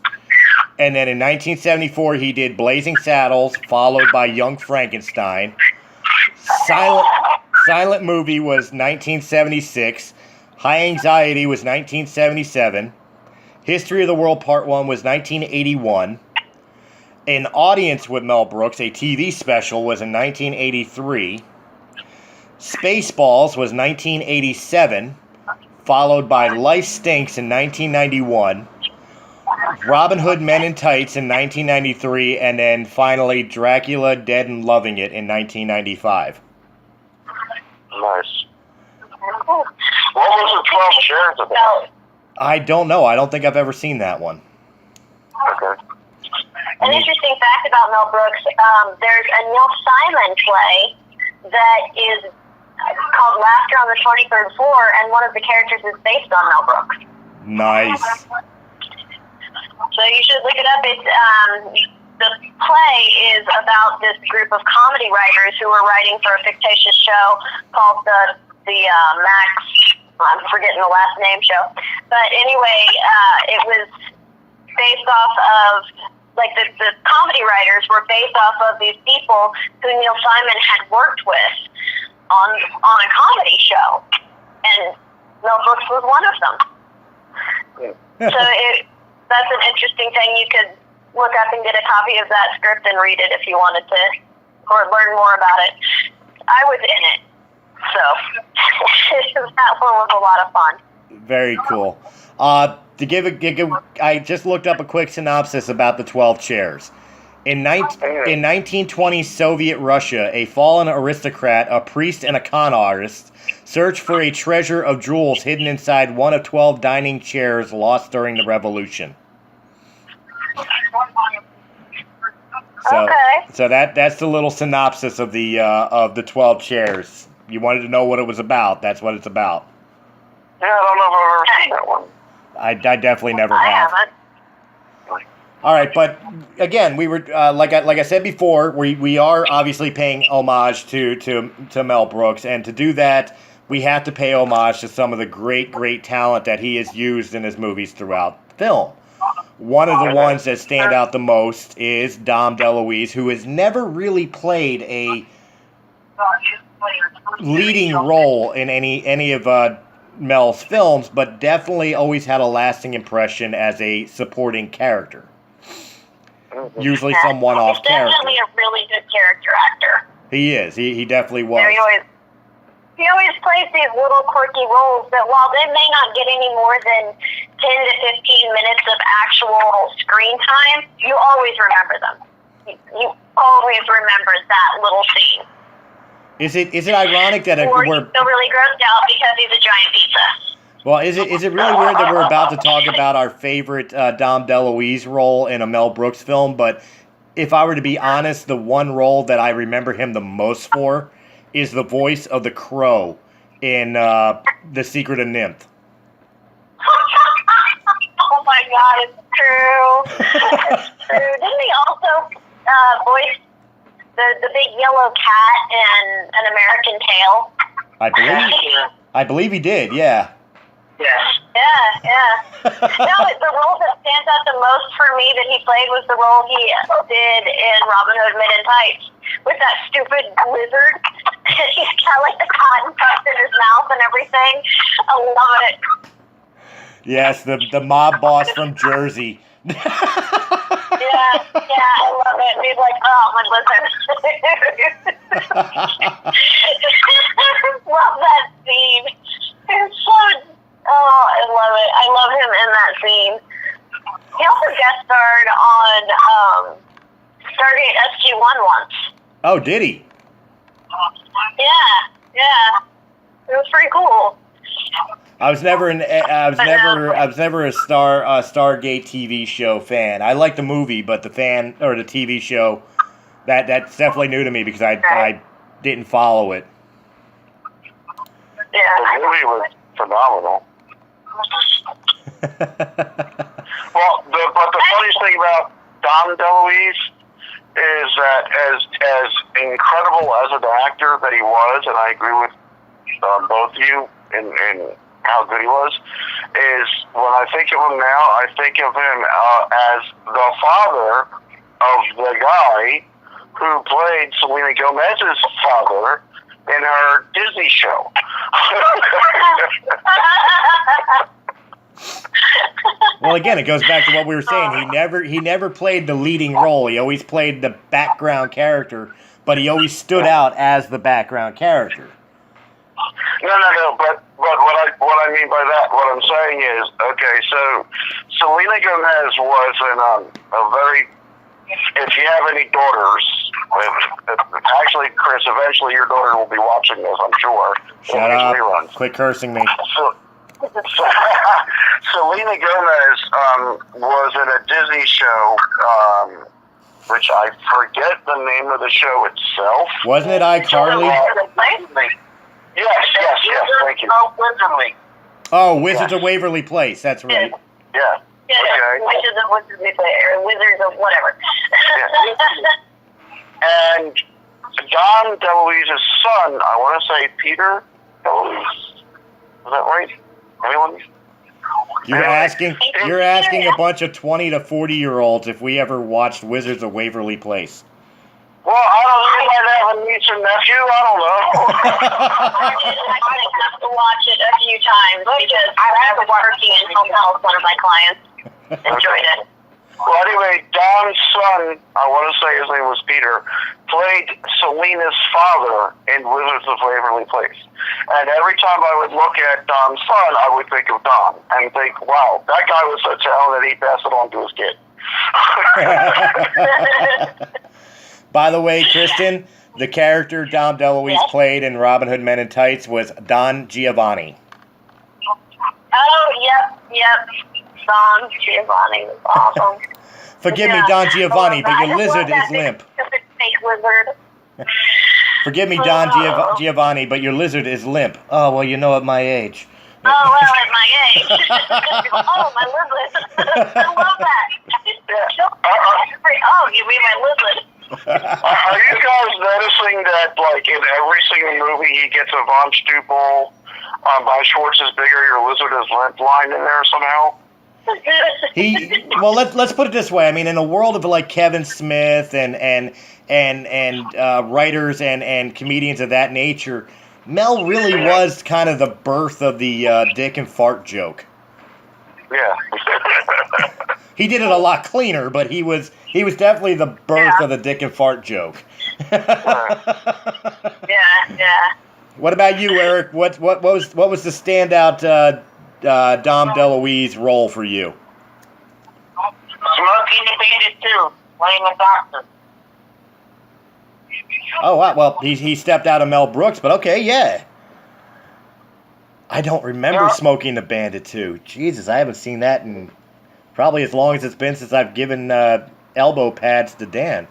And then in 1974, he did Blazing Saddles, followed by Young Frankenstein. Silent Movie was 1976. High Anxiety was 1977. History of the World Part 1 was 1981. An Audience with Mel Brooks, a TV special, was in 1983. Spaceballs was 1987, followed by Life Stinks in 1991. Robin Hood Men in Tights in 1993, and then finally Dracula Dead and Loving It in 1995. Nice. What was the 12 Chairs about? I don't know. I don't think I've ever seen that one. Okay. An interesting fact about Mel Brooks, there's a Neil Simon play that is called Laughter on the 23rd Floor, and one of the characters is based on Mel Brooks. Nice. So you should look it up. It's the play is about this group of comedy writers who are writing for a fictitious show called the Max. I'm forgetting the last name show, but anyway, it was based off of the comedy writers were based off of these people who Neil Simon had worked with on a comedy show, and Mel Brooks was one of them. So that's an interesting thing. You could look up and get a copy of that script and read it if you wanted to, or learn more about it. I was in it, so that one was a lot of fun. Very cool. I just looked up a quick synopsis about the 12 Chairs. In 1920 Soviet Russia, a fallen aristocrat, a priest, and a con artist search for a treasure of jewels hidden inside one of 12 dining chairs lost during the revolution. So that's the little synopsis of the 12 Chairs. You wanted to know what it was about. That's what it's about. Yeah, I don't know if I've ever seen that one. I definitely never I have. haven't. All right, but again, we were like I said before, we are obviously paying homage to Mel Brooks, and to do that, we have to pay homage to some of the great talent that he has used in his movies throughout film. One of the ones that stand out the most is Dom DeLuise, who has never really played a leading role in any of Mel's films, but definitely always had a lasting impression as a supporting character. Usually some one-off He's character. definitely a really good character actor. He is. He definitely was. Yeah, he always plays these little quirky roles that, while they may not get any more than 10 to 15 minutes of actual screen time, you always remember them. You always remember that little scene. Is it ironic that Or you we're feel really grossed out because he's a giant pizza. well? Is it really weird that we're about to talk about our favorite Dom DeLuise role in a Mel Brooks film? But if I were to be honest, the one role that I remember him the most for is the voice of the Crow in The Secret of NIMH. Oh my God, it's true. It's true. Didn't he also voice the big yellow cat in An American Tail? I believe he did. Yeah. Yes. Yeah. No, the role that stands out the most for me that he played was the role he did in Robin Hood Men in Tights with that stupid lizard. He's got like the cotton puffs in his mouth and everything. I love it. Yes, the mob boss from Jersey. Yeah, I love it. He's like, oh, my lizard. Love that scene. It's so, I love it. I love him in that scene. He also guest starred on Stargate SG-1 once. Oh, did he? Yeah. It was pretty cool. I was never a Stargate TV show fan. I like the movie, but the TV show that's definitely new to me because I didn't follow it. Yeah. The movie was phenomenal. Well, but the funniest thing about Dom DeLuise is that as incredible as an actor that he was, and I agree with both of you in how good he was, is when I think of him now, I think of him as the father of the guy who played Selena Gomez's father in her Disney show. Well, again, it goes back to what we were saying. He never played the leading role. He always played the background character, but he always stood out as the background character. No. But what I mean by that, what I'm saying is, okay, so Selena Gomez was in a very. If you have any daughters, actually, Chris, eventually your daughter will be watching this, I'm sure. Shut up! Quit cursing me. Selena Gomez was in a Disney show, which I forget the name of the show itself. Wasn't it iCarly? Yes, thank you. Oh, Wizards of Waverly Place, that's right. Yeah. Yeah, Okay. Wizards of whatever. And Don DeLuise's son, I want to say Peter DeLuise. Is that right? Anyone? You're asking a bunch of 20 to 40-year-olds if we ever watched Wizards of Waverly Place. Well, I don't know. You might have a niece and nephew. I don't know. I did have to watch it a few times because I was working in home health. One of my clients enjoyed it. Well, anyway, Don's son, I want to say his name was Peter, played Selena's father in Wizards of Waverly Place. And every time I would look at Don's son, I would think of Don and think, wow, that guy was so talented, he passed it on to his kid. By the way, Kristen, the character Dom DeLuise played in Robin Hood Men in Tights was Don Giovanni. Oh, yep. Don Giovanni was awesome. Forgive me, Don Giovanni, but your lizard is limp. Fake lizard. Forgive me, Don Giovanni, but your lizard is limp. Oh, well, you know at my age. Oh, well, at my age. Oh, my lizard. I love that. Oh, you mean my lizard. Are you guys noticing that, like, in every single movie he gets a Von Stupel, my Schwartz is bigger, your lizard is limp line in there somehow? Well, let's put it this way. I mean, in a world of like Kevin Smith and writers and comedians of that nature, Mel really was kind of the birth of the dick and fart joke. Yeah. He did it a lot cleaner, but he was definitely the birth of the dick and fart joke. Yeah. What about you, Eric? What was the standout Dom DeLuise role for you? Smokey and the Bandit 2, playing the doctor. Oh wow, well he stepped out of Mel Brooks, but okay, yeah. I don't remember Smoking the Bandit 2. Jesus, I haven't seen that in probably as long as it's been since I've given elbow pads to Dan.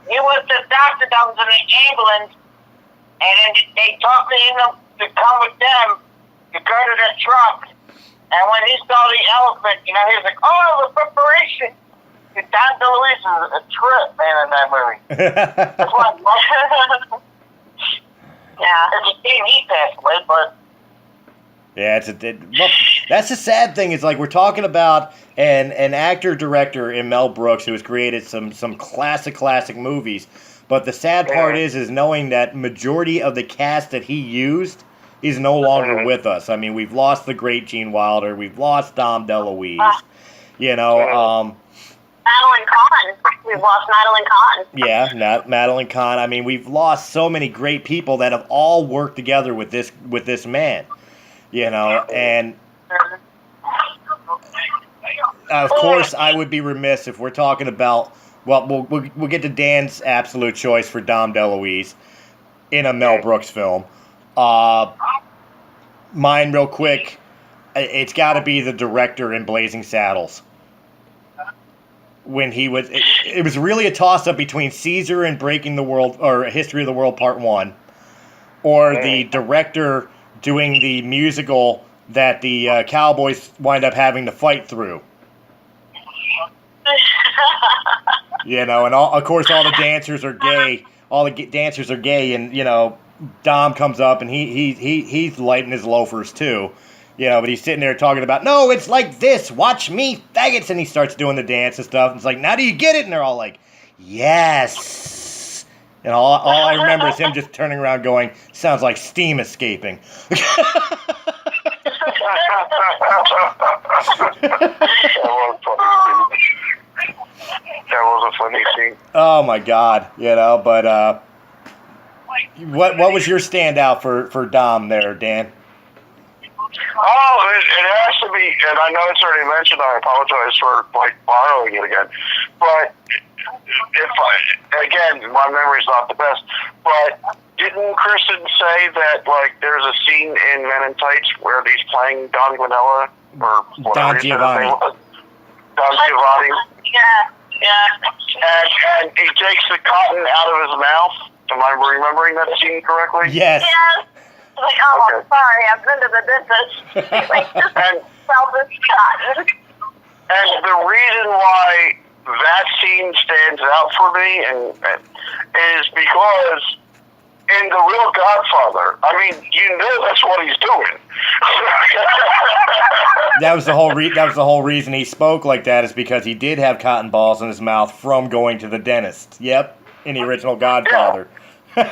He was the doctor that was in the ambulance, and then they talked to him to come with them to go to the truck. And when he saw the elephant, he was like, "Oh, the preparation." Don DeLuise is a trip, man, in that movie. That's why I love it. Yeah. It's a shame he passed away, but... Yeah, well, that's the sad thing. Is like we're talking about an actor-director in Mel Brooks who has created some classic movies. But the sad part is knowing that majority of the cast that he used is no longer with us. I mean, we've lost the great Gene Wilder. We've lost Dom DeLuise. Madeline Kahn. We've lost Madeline Kahn. Yeah, Madeline Kahn. I mean, we've lost so many great people that have all worked together with this man. And of course, I would be remiss if we're talking about. Well, we'll get to Dan's absolute choice for Dom DeLuise in a Mel Brooks film. Mine, real quick, it's got to be the director in Blazing Saddles. When he was, it was really a toss-up between Caesar and Breaking the World, or History of the World Part 1, or the director doing the musical that the Cowboys wind up having to fight through. And of course all the dancers are gay. All the dancers are gay, and Dom comes up and he's lighting his loafers too. But he's sitting there talking about, no, it's like this. Watch me, faggots. And he starts doing the dance and stuff. And it's like, now do you get it? And they're all like, yes. And all I remember is him just turning around going, sounds like steam escaping. That was a funny scene. Oh, my God. But what was your standout for Dom there, Dan? Oh, it has to be, and I know it's already mentioned. I apologize for borrowing it again, but again, my memory's not the best. But didn't Kristen say that there's a scene in Men in Tights where he's playing Don Guanella or whatever Don Giovanni? Don Giovanni. Yeah. And he takes the cotton out of his mouth. Am I remembering that scene correctly? Yes. Like, oh, okay. Sorry, I've been to the dentist. And sell this cotton. And the reason why that scene stands out for me is because in The Real Godfather, I mean, that's what he's doing. That was the whole reason he spoke like that, is because he did have cotton balls in his mouth from going to the dentist. Yep, in the original Godfather. Yeah. So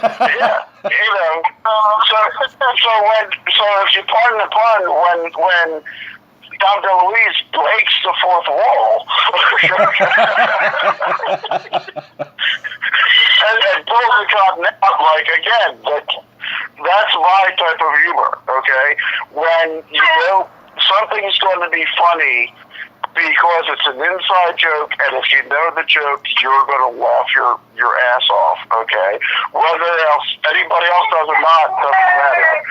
if you pardon the pun, when Dom DeLuise breaks the fourth wall and pulls the cotton out, again, that's my type of humor, okay? When something's going to be funny because it's an inside joke, and if you know the joke, you're going to laugh your ass off, okay? Whether anybody else does or not, doesn't matter.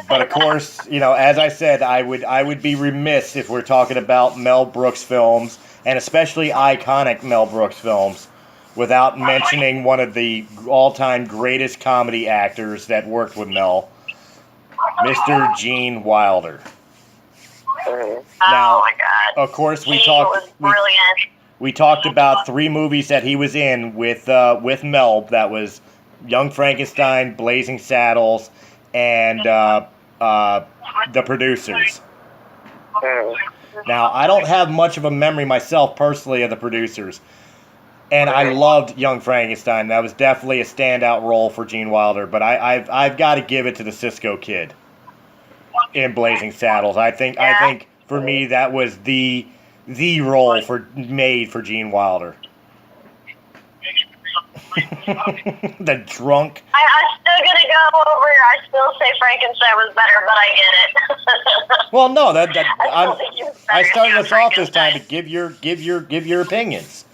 But of course, as I said, I would be remiss if we're talking about Mel Brooks films, and especially iconic Mel Brooks films, without mentioning one of the all-time greatest comedy actors that worked with Mel, Mr. Gene Wilder. Now, oh my God! Of course, we talked about 3 movies that he was in with Mel. That was Young Frankenstein, Blazing Saddles, and The Producers. Now, I don't have much of a memory myself personally of the producers. And I loved Young Frankenstein. That was definitely a standout role for Gene Wilder. But I've got to give it to the Cisco Kid in Blazing Saddles. I think for me that was the role made for Gene Wilder. The drunk. I'm still gonna go over. I still say Frankenstein was better, but I get it. Well, no, I still started think us off this time to give your opinions.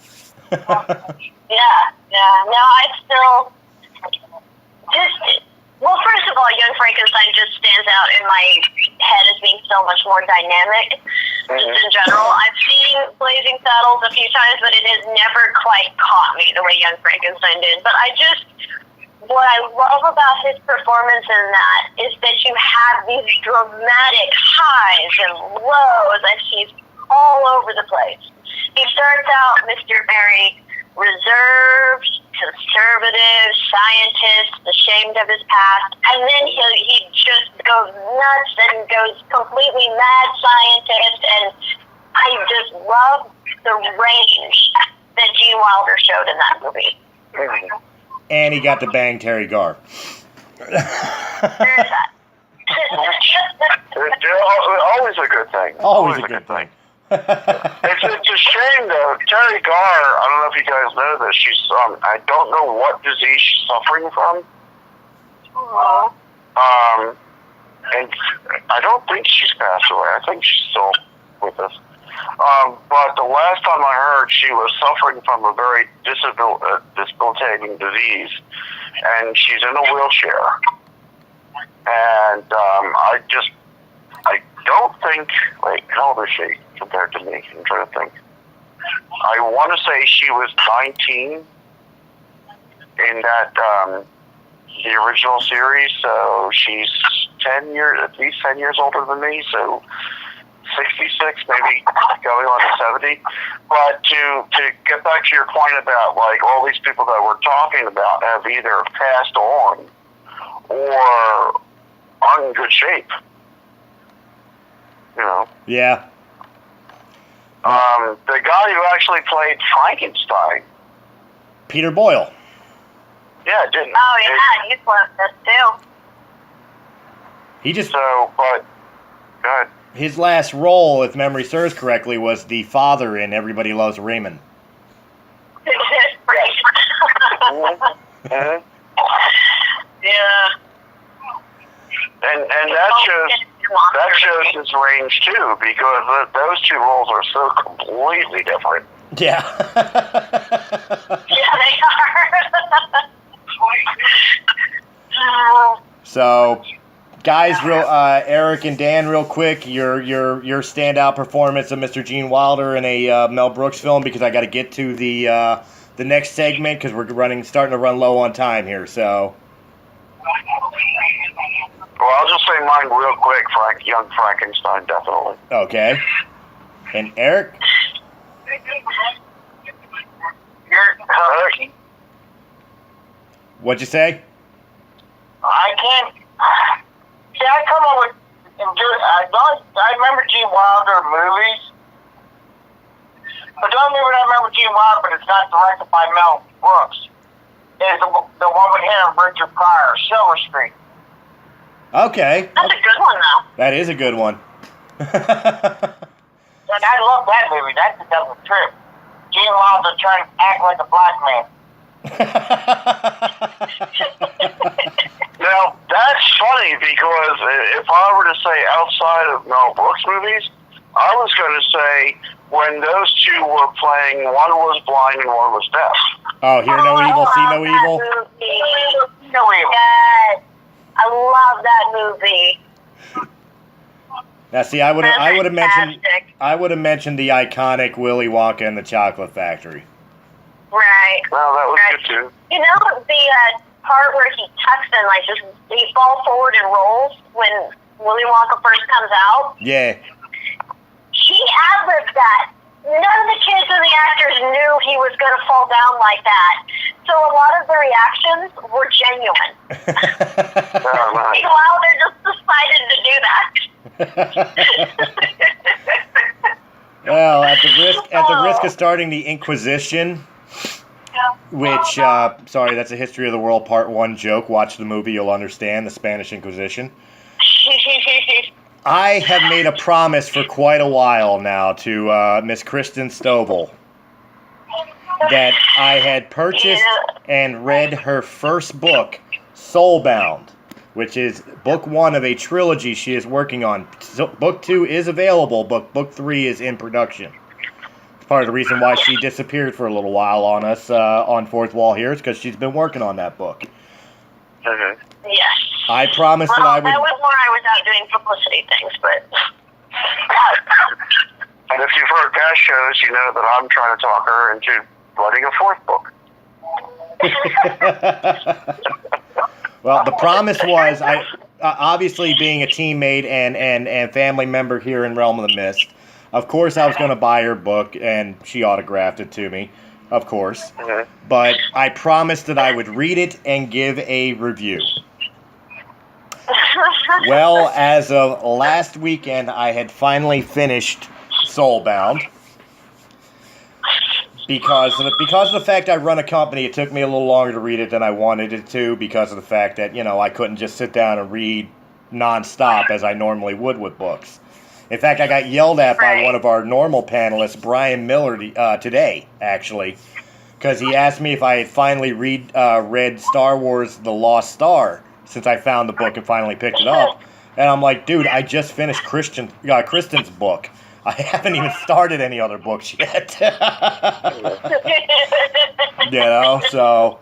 Yeah. No, I still just. Well, first of all, Young Frankenstein just stands out in my head as being so much more dynamic. Just in general, I've seen Blazing Saddles a few times, but it has never quite caught me the way Young Frankenstein did. But what I love about his performance in that is that you have these dramatic highs and lows, and he's all over the place. He starts out Mr. Very reserved, conservative, scientist, ashamed of his past, and then he just goes nuts and goes completely mad scientist, and I just love the range that Gene Wilder showed in that movie. And he got to bang Terry Garr. There's that. Always a good thing. Always a good thing. It's a shame though. Terry Garr, I don't know if you guys know this. She's I don't know what disease she's suffering from. And I don't think she's passed away. I think she's still with us. But the last time I heard, she was suffering from a very debilitating disease, and she's in a wheelchair. And I don't think. Wait, how old is she compared to me? I'm trying to think. I want to say she was 19 in that the original series, so she's 10 years, at least 10 years older than me, so 66, maybe going on to 70. But to get back to your point about like all these people that we're talking about have either passed on or aren't in good shape. You know. Yeah. The guy who actually played Frankenstein. Peter Boyle. Yeah, didn't. Oh yeah, he's left us too. He just. So, but go ahead. His last role, if memory serves correctly, was the father in Everybody Loves Raymond. Mm-hmm. Yeah. And that shows his range too, because those two roles are so completely different. Yeah. Yeah, they are. So, guys, Eric and Dan, real quick, your standout performance of Mr. Gene Wilder in a Mel Brooks film, because I got to get to the next segment because we're starting to run low on time here. So. Well, I'll just say mine real quick. Young Frankenstein, definitely. Okay. And Eric? Eric? What'd you say? I can't. See, I come up with. I remember Gene Wilder movies. But the only movie I remember Gene Wilder, but it's not directed by Mel Brooks, is the one with him and Richard Pryor, Silver Street. Okay. That's a good one, though. That is a good one. And I love that movie. That's a double trip. Gene Wilder trying to act like a black man. Now, that's funny because if I were to say outside of Mel Brooks movies, I was going to say when those two were playing, one was blind and one was deaf. Oh, Hear No Evil, See No Evil? No Evil. Yes. I love that movie. Now, see, I would have mentioned the iconic Willy Wonka and the Chocolate Factory. Right. Well, that was good too. You know the part where he tucks in, like, just he falls forward and rolls when Willy Wonka first comes out? Yeah. He ad-libbed that. None of the kids and the actors knew he was going to fall down like that. So a lot of the reactions were genuine. Oh, nice. Wilder just decided to do that. Well, at the risk of starting the Inquisition, which sorry, that's a History of the World Part 1 joke. Watch the movie, you'll understand the Spanish Inquisition. I have made a promise for quite a while now to Miss Kristen Stovall that I had purchased and read her first book, Soulbound, which is book 1 of a trilogy she is working on. So book 2 is available, but book 3 is in production. It's part of the reason why she disappeared for a little while on us on Fourth Wall here is because she's been working on that book. Mm-hmm. Yes. I promised that I would... That was more I was out doing publicity things, but... And if you've heard past shows, you know that I'm trying to talk her into writing a 4th book. Well, the promise was, obviously being a teammate and family member here in Realm of the Mist, of course I was going to buy her book, and she autographed it to me, of course. Mm-hmm. But I promised that I would read it and give a review. Well, as of last weekend, I had finally finished Soulbound. Because of the fact I run a company, it took me a little longer to read it than I wanted it to, because of the fact that, I couldn't just sit down and read nonstop as I normally would with books. In fact, I got yelled at by one of our normal panelists, Brian Miller, today, actually, because he asked me if I had finally read Star Wars The Lost Star, since I found the book and finally picked it up. And I'm like, dude, I just finished Kristen's book. I haven't even started any other books yet. So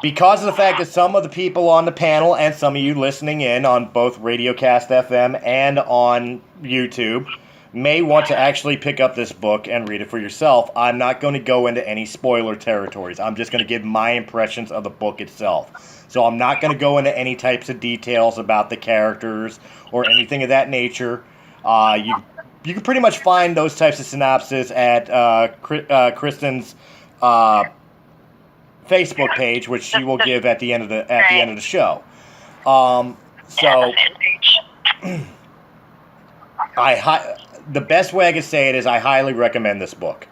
because of the fact that some of the people on the panel and some of you listening in on both Radiocast FM and on YouTube may want to actually pick up this book and read it for yourself, I'm not going to go into any spoiler territories. I'm just going to give my impressions of the book itself. So I'm not going to go into any types of details about the characters or anything of that nature. You can pretty much find those types of synopses at Kristen's Facebook page, which she will give at the end of the show. The best way I can say it is I highly recommend this book.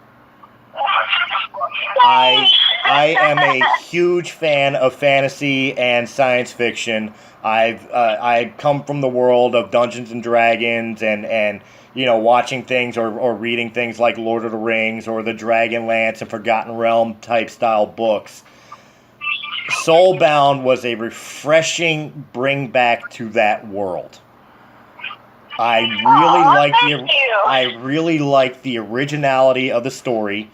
I am a huge fan of fantasy and science fiction. I come from the world of Dungeons and Dragons and watching things or reading things like Lord of the Rings or the Dragonlance and Forgotten Realm type style books. Soulbound was a refreshing bring back to that world. I really liked the originality of the story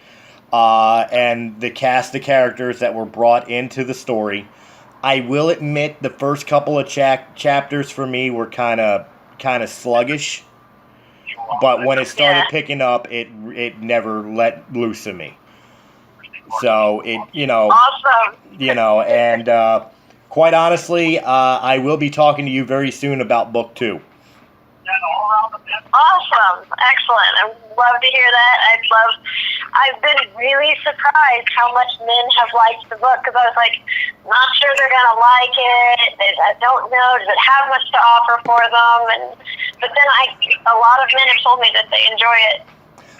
and the cast of characters that were brought into the story. I will admit the first couple of chapters for me were kind of sluggish, but when it started picking up, it never let loose of me. So Awesome. And quite honestly, I will be talking to you very soon about book 2. Awesome. Excellent. I love to hear that. I've been really surprised how much men have liked the book, because I was like, not sure they're going to like it. I don't know. Does it have much to offer for them? But then a lot of men have told me that they enjoy it.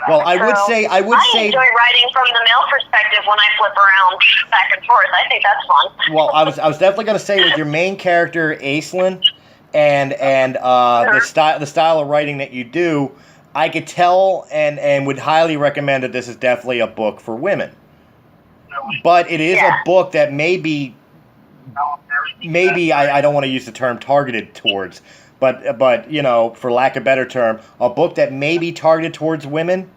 Well, I would say I enjoy writing from the male perspective when I flip around back and forth. I think that's fun. Well, I was definitely going to say with your main character, Aislinn, and the style of writing that you do, I could tell and would highly recommend that this is definitely a book for women. But it is a book that maybe I don't want to use the term targeted towards, but for lack of a better term, a book that may be targeted towards women.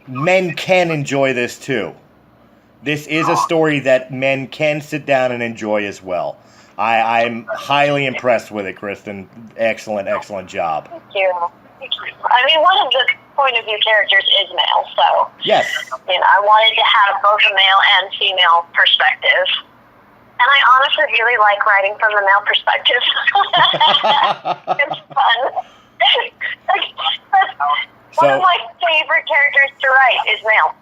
Men can enjoy this too. This is a story that men can sit down and enjoy as well. I'm highly impressed with it, Kristen. Excellent job. Thank you. I mean, one of the point of view characters is male, so yes. I wanted to have both a male and female perspective. And I honestly really like writing from the male perspective. It's fun. One of my favorite characters to write is male.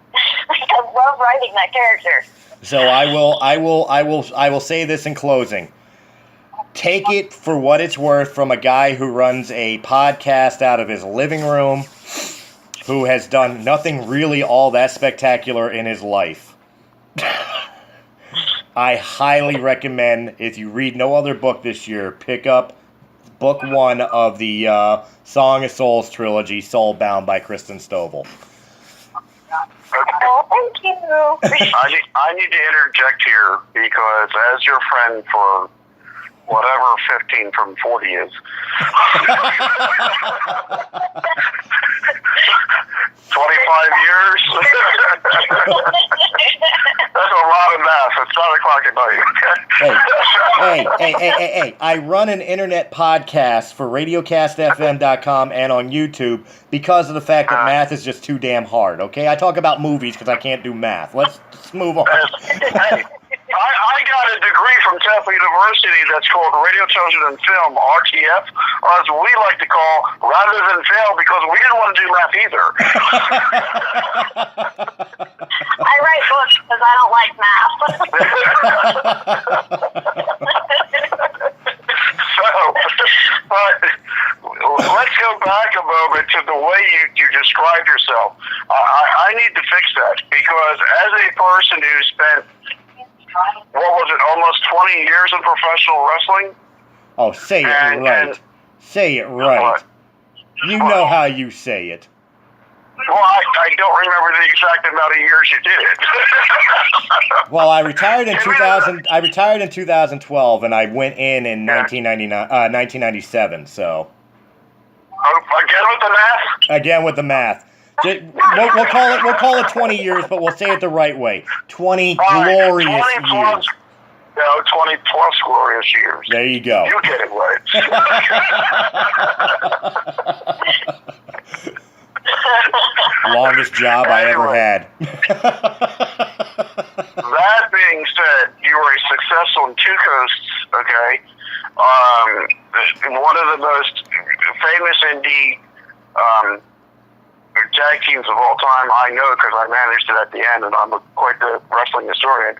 I love writing that character. So I will say this in closing. Take it for what it's worth from a guy who runs a podcast out of his living room, who has done nothing really all that spectacular in his life. I highly recommend, if you read no other book this year, pick up book 1 of the Song of Souls trilogy, Soulbound by Kristen Stovall. Oh, thank you. I need to interject here because as your friend for whatever 15 from 40 is, 25 years. That's a lot of math. It's 9 o'clock at night. Hey. I run an internet podcast for radiocastfm.com and on YouTube because of the fact that math is just too damn hard, okay? I talk about movies because I can't do math. Let's move on. Hey, I got a degree from Temple University that's called Radio, Television, and Film, RTF, or as we like to call, rather than fail, because we didn't want to do math either. I write books because I don't like math. But let's go back a moment to the way you described yourself. I need to fix that, because as a person who spent, what was it, almost 20 years in professional wrestling? Oh, say it right. Say it right. You know how you say it. Well, I don't remember the exact amount of years you did it. Well, I retired in 2000. I retired in 2012, and I went in 1997. So. Again with the math. Again with the math. We'll call it 20 years, but we'll say it the right way. 20 glorious 20 plus, years. No, 20 plus glorious years. There you go. You get it right. Longest job I ever had. That being said, you were successful in two coasts, okay? One of the most famous indie tag teams of all time, I know because I managed it at the end, and I'm quite the wrestling historian.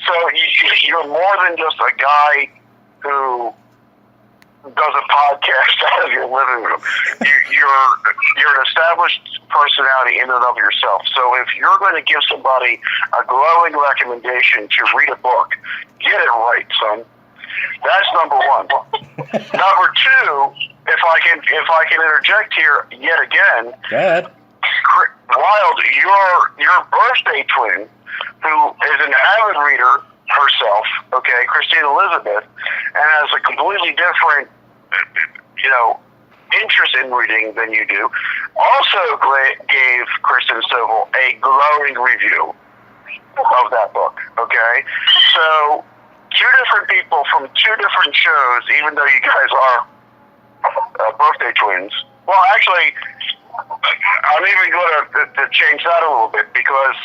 So you're more than just a guy who does a podcast out of your living room. You're an established personality in and of yourself. So if you're going to give somebody a glowing recommendation to read a book, get it right, son. That's number one. Number two, if I can interject here yet again. Go ahead. Wild, your birthday twin, who is an avid reader herself, okay, Christine Elizabeth, and has a completely different, interest in reading than you do, also gave Kristen Stovall a glowing review of that book, okay? So, two different people from two different shows, even though you guys are birthday twins. Well, actually, I'm even going to change that a little bit, because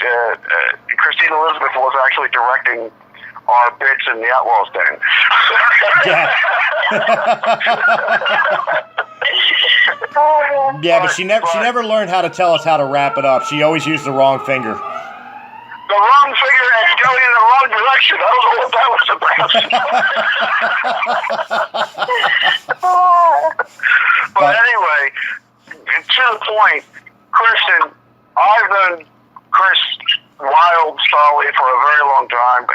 Christine Elizabeth was actually directing our bits in the Outlaws Den. Yeah, but she never learned how to tell us how to wrap it up. She always used the wrong finger. The wrong finger and going in the wrong direction. I don't know what that was about. But anyway, to the point, Kristen, I've known Chris Wild Solly for a very long time.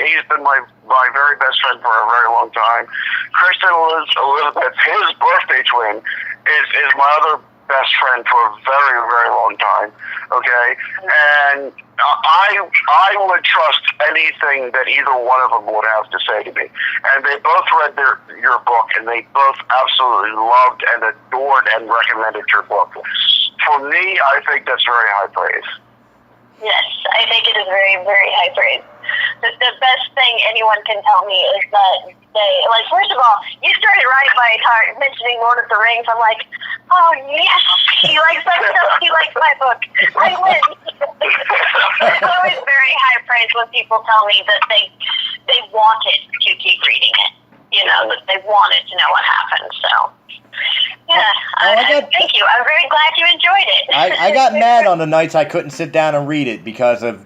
He's been my very best friend for a very long time. Kristen Elizabeth, his birthday twin, is my other best friend for a very, very long time. Okay? And I would trust anything that either one of them would have to say to me. And they both read your book, and they both absolutely loved and adored and recommended your book. For me, I think that's very high praise. Yes, I think it is very, very high praise. The best thing anyone can tell me is that first of all, you started right by mentioning Lord of the Rings. I'm like, oh yes, he likes my stuff, he likes my book. I win. It's always very high praise when people tell me that they wanted to keep reading it. That they wanted to know what happened. So, yeah, thank you. I'm very glad you enjoyed it. I got mad on the nights I couldn't sit down and read it because of,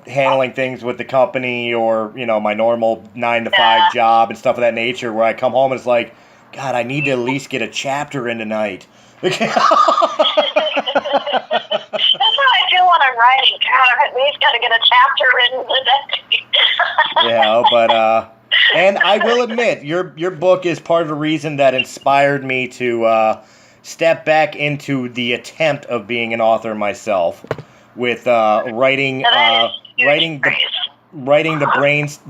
handling things with the company or, my normal 9 to 5 job and stuff of that nature, where I come home and it's like, God, I need to at least get a chapter in tonight. writing. God, we've got to get a chapter written today. Yeah, but and I will admit, your book is part of the reason that inspired me to step back into the attempt of being an author myself, with writing the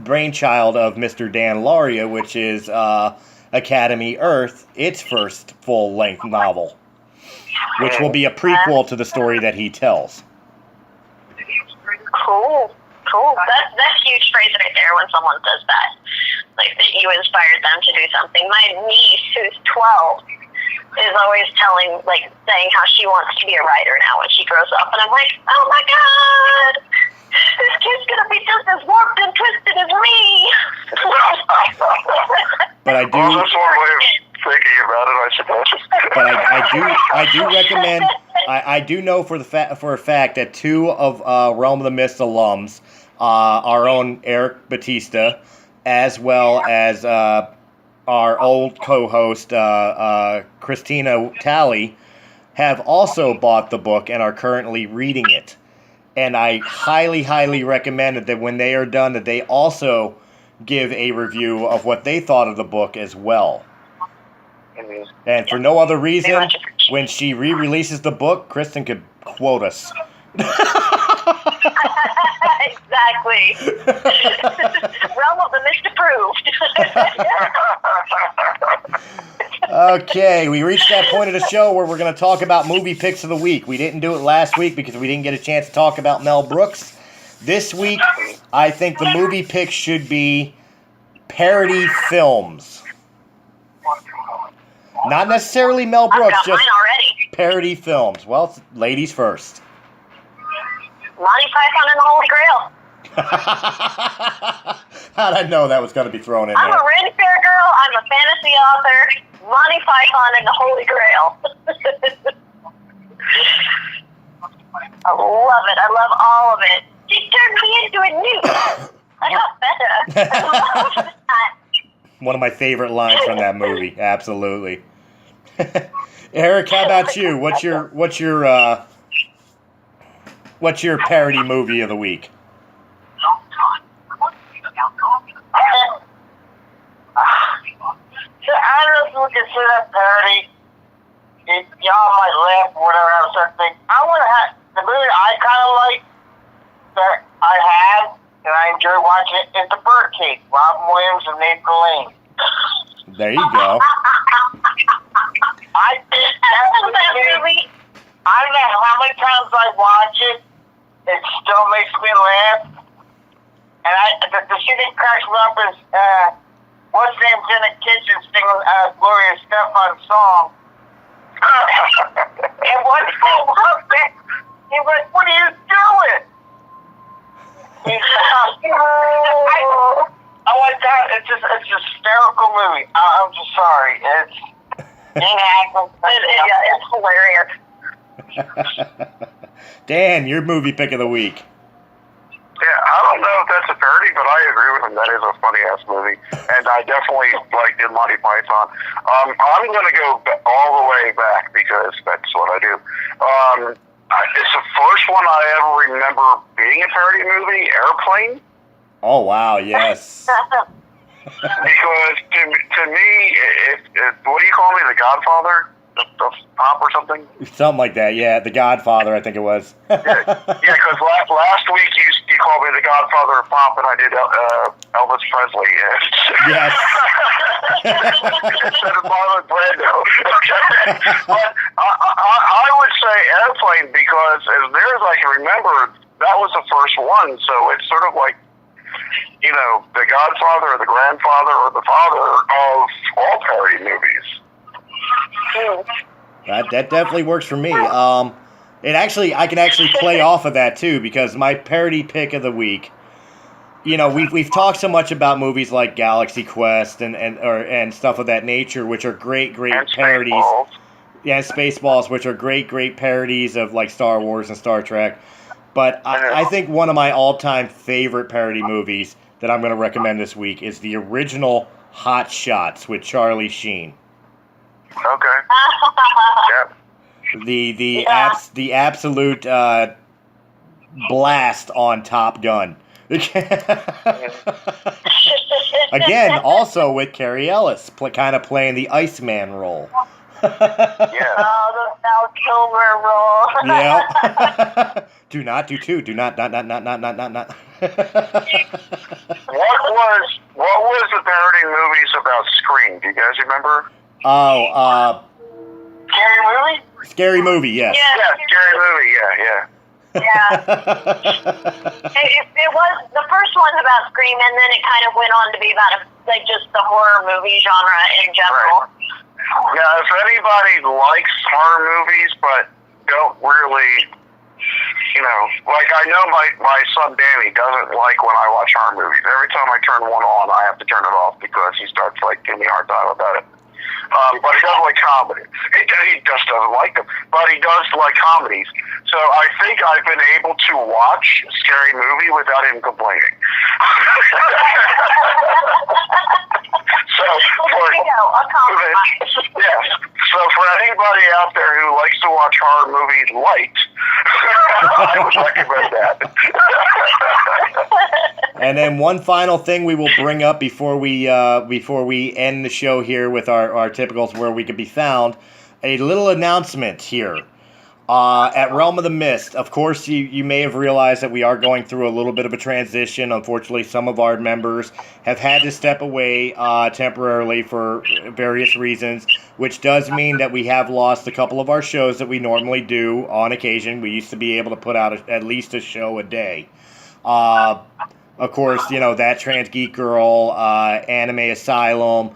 brainchild of Mr. Dan Lauria, which is Academy Earth, its first full-length novel, which will be a prequel to the story that he tells. Cool. That's huge praise right there when someone says that. Like, that you inspired them to do something. My niece, who's 12, is always saying how she wants to be a writer now when she grows up. And I'm like, oh my God, this kid's going to be just as warped and twisted as me. But I do... Well, that's one way of thinking about it, I suppose. But I do recommend... I do know for a fact that two of Realm of the Mist alums, our own Eric Batista, as well as our old co-host Christina Talley, have also bought the book and are currently reading it. And I highly, highly recommend that when they are done, that they also give a review of what they thought of the book as well. And for no other reason, when she re-releases the book, Kristen could quote us. Exactly. Realm of the Mist approved. Okay, we reached that point of the show where we're going to talk about movie picks of the week. We didn't do it last week because we didn't get a chance to talk about Mel Brooks. This week, I think the movie pick should be parody films. Not necessarily Mel Brooks, just parody films. Well, ladies first. Monty Python and the Holy Grail. How'd I know that was going to be thrown in there? I'm a Ren Fair girl. I'm a fantasy author. Monty Python and the Holy Grail. I love it. I love all of it. She turned me into a newt. I got better. I love that. One of my favorite lines from that movie. Absolutely. Eric, how about you? What's your parody movie of the week? I don't know if you would consider that parody. Y'all might laugh or whatever. I was starting to think. I want to have the movie I kind of like that I have and I enjoy watching it is The Birdcage, Robin Williams and Nathan Lane. There you go. I think that movie. I don't know how many times I watch it. It still makes me laugh. And the shit that cracks me up is what's name's in the kitchen singing Gloria Stefan's song. And one time he was like, "What are you doing?" He's I like that. It's just a hysterical movie. I'm just sorry. It's It's hilarious. Dan, your movie pick of the week. Yeah, I don't know if that's a parody, but I agree with him. That is a funny-ass movie, and I definitely did Monty Python. I'm going to go all the way back because that's what I do. It's the first one I ever remember being a parody movie, Airplane. Oh, wow, yes. Because to me, what do you call me, the Godfather? The pop or something? Something like that, yeah. The Godfather, I think it was. Yeah, because last week you called me the Godfather of pop, and I did Elvis Presley. Yes. Instead of Marlon Brando. Okay. But I would say Airplane because as near as I can remember, that was the first one. So it's sort of like, you know, the Godfather or the grandfather or the father of all parody movies. That definitely works for me. I can actually play off of that too, because my parody pick of the week, you know, we've talked so much about movies like Galaxy Quest and stuff of that nature, which are great parodies. Spaceballs. Yeah, Spaceballs, which are great parodies of like Star Wars and Star Trek. But I think one of my all-time favorite parody movies that I'm going to recommend this week is the original Hot Shots with Charlie Sheen. Okay. Yeah. The absolute blast on Top Gun. Again, also with Carrie Ellis, kind of playing the Iceman role. Yeah. Oh, the Val Kilmer role. Yeah. Do not. What was the parody movies about Scream? Do you guys remember? Oh, Scary movie? Scary Movie, yes. Yeah, Scary Movie. Yeah. Yeah. It was, the first one's about Scream, and then it kind of went on to be about like just the horror movie genre in general. Right. Yeah, if anybody likes horror movies but don't really, like I know my son Danny doesn't like when I watch horror movies. Every time I turn one on, I have to turn it off because he starts like giving me a hard time about it. But he doesn't like comedy. He just doesn't like them. But he does like comedies. So I think I've been able to watch Scary Movie without him complaining. So A compromise. yes. So for anybody out there who likes to watch horror movies light, I would recommend that. And then one final thing we will bring up before we end the show here with our typicals where we can be found. A little announcement here. At Realm of the Mist, of course, you may have realized that we are going through a little bit of a transition. Unfortunately, some of our members have had to step away temporarily for various reasons, which does mean that we have lost a couple of our shows that we normally do on occasion. We used to be able to put out at least a show a day. Of course, That Trans Geek Girl, Anime Asylum,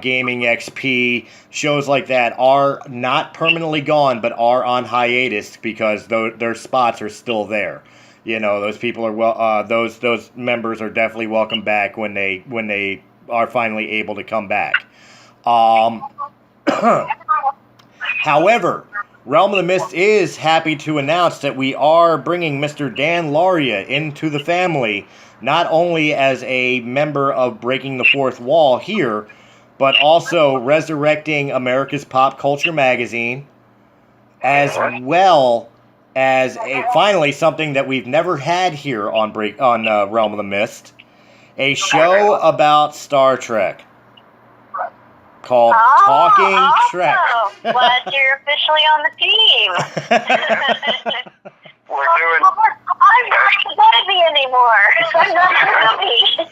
Gaming XP, shows like that are not permanently gone, but are on hiatus because their spots are still there. Those people are those members are definitely welcome back when they are finally able to come back. However, Realm of the Mist is happy to announce that we are bringing Mr. Dan Laria into the family, not only as a member of Breaking the Fourth Wall here, but also resurrecting America's Pop Culture magazine, as well as finally something that we've never had here on Realm of the Mist, a show about Star Trek called Talking Trek. Glad you're officially on the team. We're doing. I'm not the baby anymore. I'm not the baby.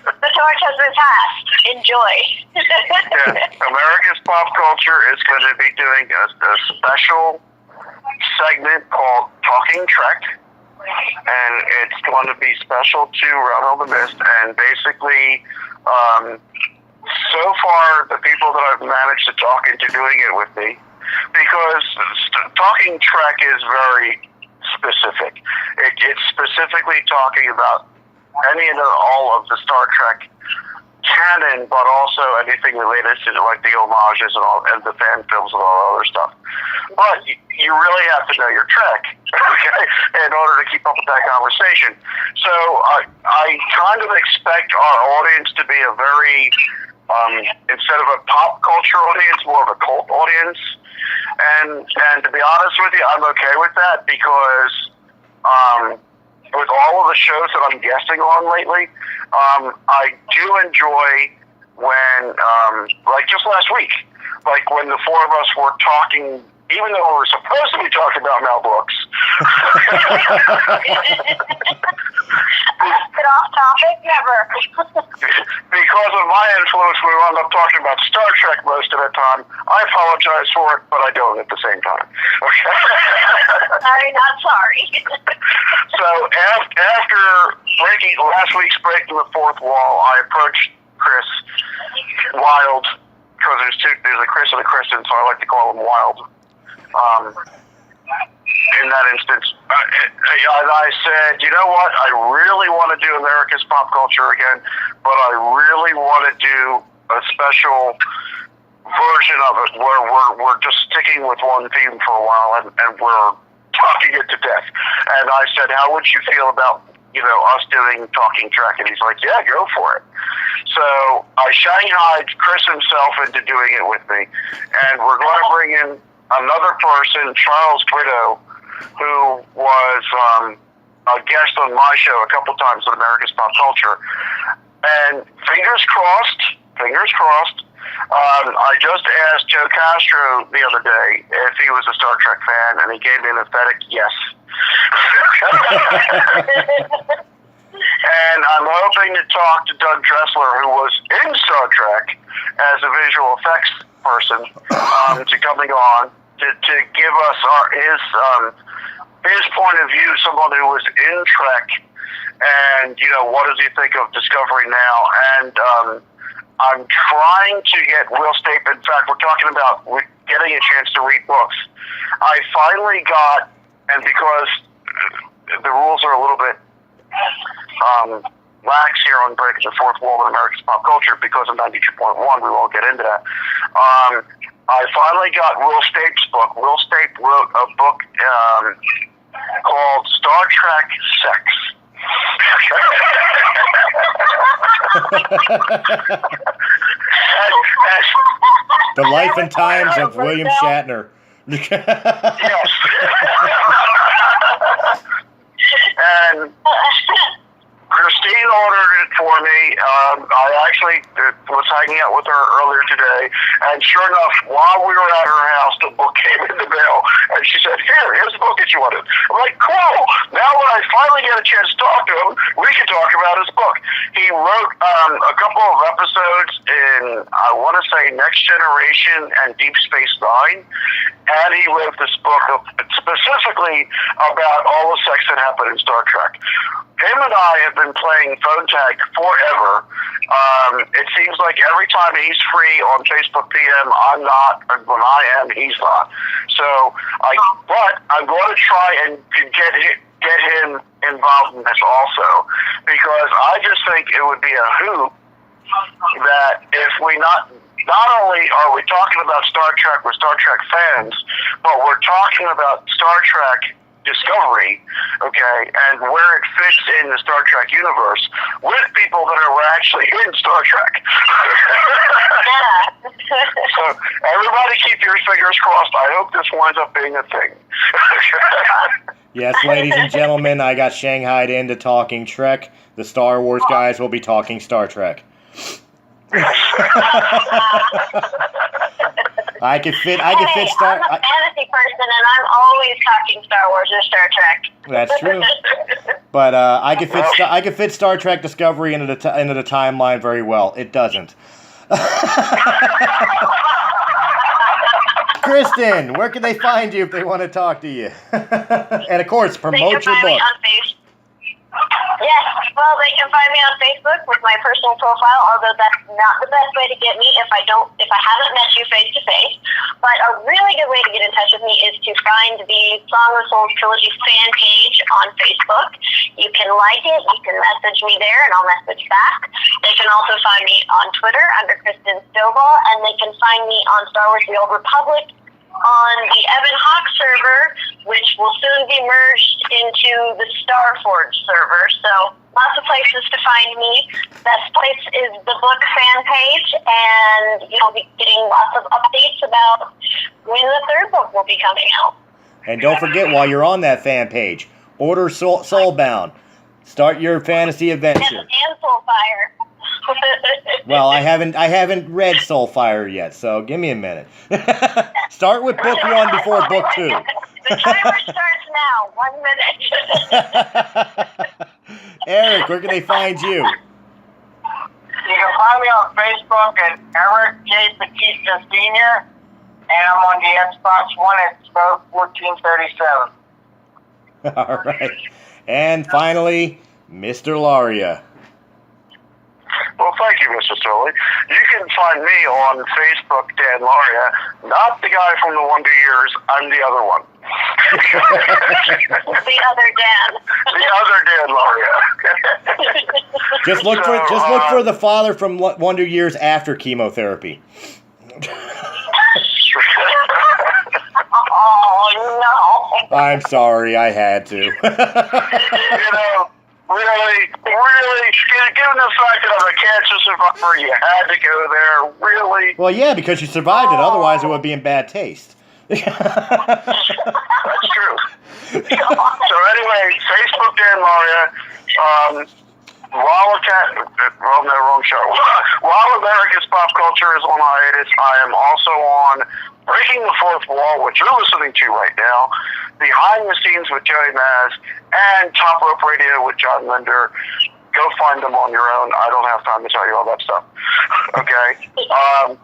The torch has been passed. Enjoy. Yeah, America's Pop Culture is going to be doing a special segment called Talking Trek, and it's going to be special to Realm of the Mist. And basically, so far, the people that I've managed to talk into doing it with me, because Talking Trek is very specific. It's specifically talking about any and all of the Star Trek canon, but also anything related to like the homages and the fan films and all that other stuff. But you really have to know your Trek, okay, in order to keep up with that conversation. So I kind of expect our audience to be a very instead of a pop culture audience, more of a cult audience. And to be honest with you, I'm okay with that because with all of the shows that I'm guesting on lately, I do enjoy when, like just last week, like when the four of us were talking, even though we were supposed to be talking about MEL Brooks. Get off topic? Never. Because of my influence, we wound up talking about Star Trek most of the time. I apologize for it, but I don't at the same time. Okay? Sorry, not sorry. So after last week's Breaking the Fourth Wall, I approached Chris Wild, because there's a Chris and a Kristen, so I like to call him Wild. In that instance, and I said, you know what, I really want to do America's Pop Culture again, but I really want to do a special version of it where we're just sticking with one theme for a while and we're talking it to death. And I said, how would you feel about, us doing Talking Trek? And he's like, yeah, go for it. So I shanghaied Chris himself into doing it with me, and we're going to bring in another person, Charles Brito, who was a guest on my show a couple times on America's Pop Culture. And fingers crossed, I just asked Joe Castro the other day if he was a Star Trek fan, and he gave me an emphatic yes. And I'm hoping to talk to Doug Dressler, who was in Star Trek as a visual effects person, to coming on to give us his point of view, someone who was in Trek, and what does he think of Discovery now? And I'm trying to get Will Stape. In fact, we're talking about getting a chance to read books. I finally got, and because the rules are a little bit lax here on Breaking the Fourth Wall in America's Pop Culture because of 92.1, we won't get into that. I finally got Will Stape's book. Will Stape wrote a book called Star Trek Sex. The Life and Times of William Shatner. Yes. And Christine ordered it for me. I actually was hanging out with her earlier today, and sure enough, while we were at her house, the book came in the mail, and she said, here's the book that you wanted. I'm like, cool. Now when I finally get a chance to talk to him, we can talk about his book. He wrote a couple of episodes in, I want to say, Next Generation and Deep Space Nine, and he wrote this book specifically about all the sex that happened in Star Trek. Him and I have been playing phone tag forever. It seems like every time he's free on Facebook PM, I'm not, and when I am, he's not. So, but I'm going to try and get him involved in this also, because I just think it would be a hoot that if we not only are we talking about Star Trek with Star Trek fans, but we're talking about Star Trek Discovery, okay, and where it fits in the Star Trek universe with people that are actually in Star Trek. So everybody keep your fingers crossed. I hope this winds up being a thing. Yes, ladies and gentlemen, I got shanghaied into talking Trek. The Star Wars guys will be talking Star Trek. I could fit I'm a fantasy person, and I'm always talking Star Wars or Star Trek. That's true. But I could fit Star Trek Discovery into the timeline very well. It doesn't. Kristen, where can they find you if they want to talk to you? And of course, promote your book. Yes, well, they can find me on Facebook with my personal profile, although that's not the best way to get me if I haven't met you face to face. But a really good way to get in touch with me is to find the Song of Souls Trilogy fan page on Facebook. You can like it, you can message me there, and I'll message back. They can also find me on Twitter under Kristen Stovall, and they can find me on Star Wars The Old Republic on the Evan Hawk server, which will soon be merged into the Starforge server. So lots of places to find me. Best place is the book fan page, and you'll be getting lots of updates about when the third book will be coming out. And don't forget, while you're on that fan page, order Soulbound. Start your fantasy adventure. And Soulfire. Well, I haven't read Soulfire yet, so give me a minute. Start with book 1 before book 2. The timer starts now. 1 minute. Eric, where can they find you? You can find me on Facebook at Eric J. Batista Sr., and I'm on the Xbox One at Smoke 1437. All right. And finally, Mr. Laria. Well, thank you, Mr. Sully. You can find me on Facebook, Dan Laria. Not the guy from the Wonder Years. I'm the other one. The other Dan. The other Dan Laria. Just look for the father from Wonder Years after chemotherapy. Oh, no. I'm sorry, I had to. Really, given the fact that I'm a cancer survivor, you had to go there, really? Well, yeah, because you survived it. Otherwise, it would be in bad taste. That's true. So anyway, Facebook Dan Maria. While wrong show. While America's Pop Culture is on hiatus, I am also on Breaking the Fourth Wall, which you're listening to right now, Behind the Scenes with Joey Maz, and Top Rope Radio with John Linder. Go find them on your own. I don't have time to tell you all that stuff. Okay? But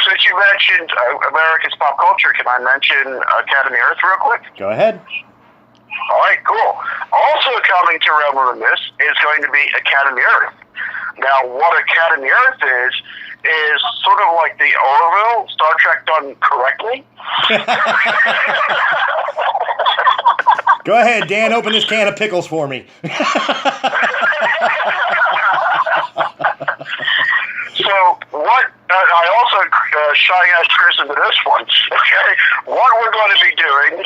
since you mentioned America's Pop Culture, can I mention Academy Earth real quick? Go ahead. All right, cool. Also coming to Realm of the Mist is going to be Academy Earth. Now, what Academy Earth is sort of like the Orville, Star Trek done correctly. Go ahead, Dan. Open this can of pickles for me. So what, I also shy at Chris into this one, okay? What we're going to be doing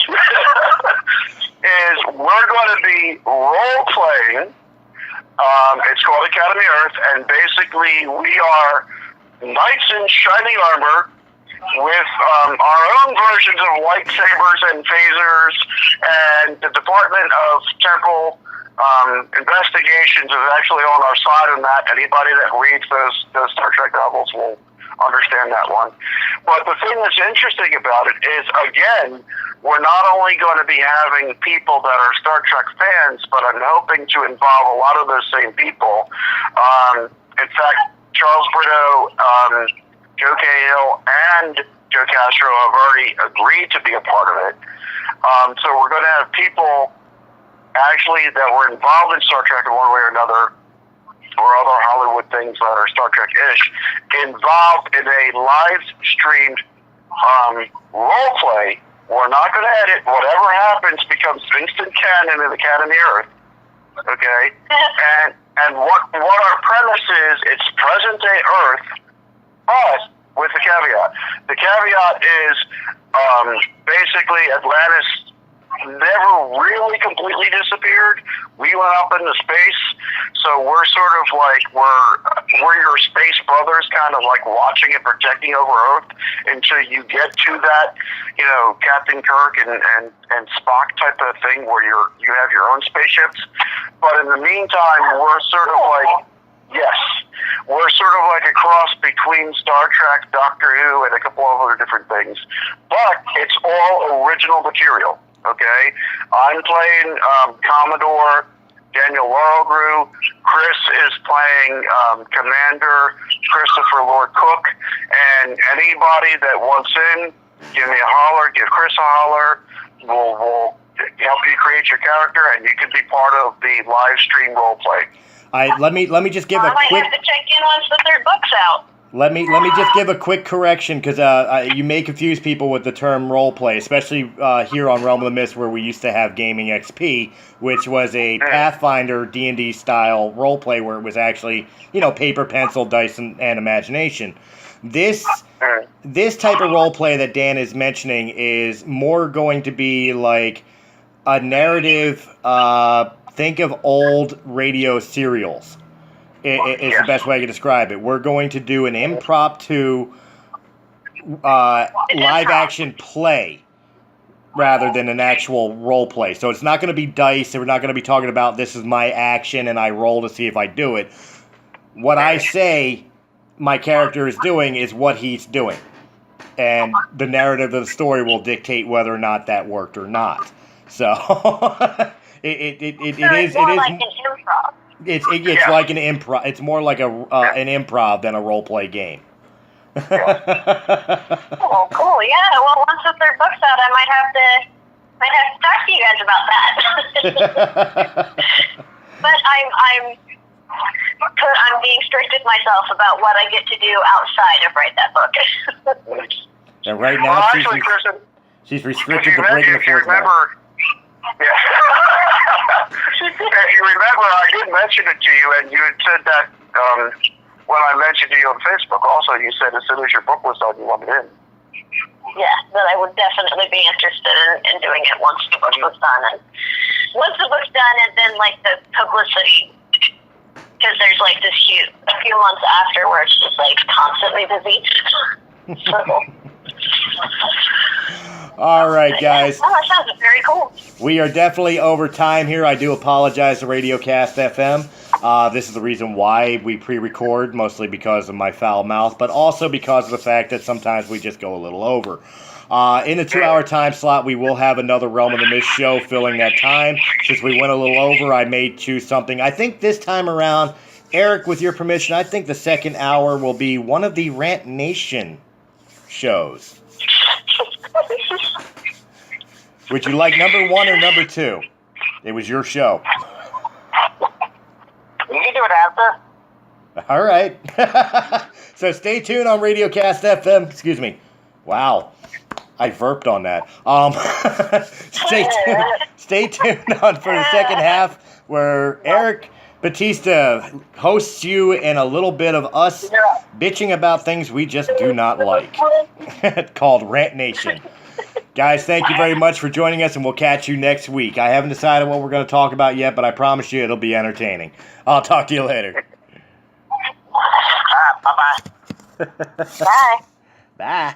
is we're going to be role-playing. It's called Academy Earth, and basically we are knights in shining armor with our own versions of lightsabers and phasers, and the Department of Temple Investigations is actually on our side on that. Anybody that reads those Star Trek novels will understand that one. But the thing that's interesting about it is, again, we're not only going to be having people that are Star Trek fans, but I'm hoping to involve a lot of those same people. In fact, Charles Brito, Joe Cahill, and Joe Castro have already agreed to be a part of it. So we're going to have people actually that were involved in Star Trek in one way or another, or other Hollywood things that are Star Trek-ish, involved in a live-streamed role play. We're not going to edit. Whatever happens becomes instant canon in Academy Earth. Okay? And what our premise is, it's present-day Earth, but with a caveat. The caveat is basically Atlantis never really completely disappeared. We went up into space, so we're sort of like we're your space brothers, kind of like watching and protecting over Earth until you get to that, you know, Captain Kirk and Spock type of thing where you have your own spaceships. But in the meantime, we're sort of like we're sort of like a cross between Star Trek, Doctor Who, and a couple of other different things. But it's all original material. Okay, I'm playing Commodore Daniel Laurelgrew. Chris is playing Commander Christopher Lord Cook. And anybody that wants in, give me a holler, give Chris a holler. We'll help you create your character, and you can be part of the live stream role play. Let me just give a quick. I might have to check in once the third book's out. Let me just give a quick correction, because you may confuse people with the term role play, especially here on Realm of the Mist, where we used to have Gaming XP, which was a Pathfinder D&D style role play where it was actually, you know, paper, pencil, dice, and imagination. This type of role play that Dan is mentioning is more going to be like a narrative. Think of old radio serials. Is the best way I can describe it. We're going to do an impromptu live-action play rather than an actual role play. So it's not going to be dice, and we're not going to be talking about this is my action and I roll to see if I do it. What I say my character is doing is what he's doing. And the narrative of the story will dictate whether or not that worked or not. So it is like an improv. It's like an improv. It's more like an improv than a role play game. Oh, cool! Yeah. Well, once the third book's out, I might have to talk to you guys about that. But I'm being strict with myself about what I get to do outside of write that book. And right now, she's restricted to breaking the fourth wall. Yeah. If you remember, I did mention it to you, and you had said that when I mentioned to you on Facebook. Also, you said as soon as your book was done, you wanted in. Yeah, that I would definitely be interested in doing it once the book was done. And once the book's done, and then like the publicity, because there's like a few months after where it's just like constantly busy. So. All right, guys. Oh, that sounds very cool. We are definitely over time here. I do apologize to RadioCast FM. This is the reason why we pre-record, mostly because of my foul mouth, but also because of the fact that sometimes we just go a little over. In the 2-hour time slot, we will have another Realm of the Mist show filling that time. Since we went a little over, I may choose something. I think this time around, Eric, with your permission, I think the second hour will be one of the Rant Nation shows. Would you like number 1 or number 2? It was your show. You can do it after. All right. So stay tuned on RadioCast FM. Excuse me. Wow. I verped on that. Stay tuned on for the second half where Eric Batista hosts you in a little bit of us bitching about things we just do not like. Called Rant Nation. Guys, thank you very much for joining us, and we'll catch you next week. I haven't decided what we're going to talk about yet, but I promise you it'll be entertaining. I'll talk to you later. Bye-bye. Bye. Bye.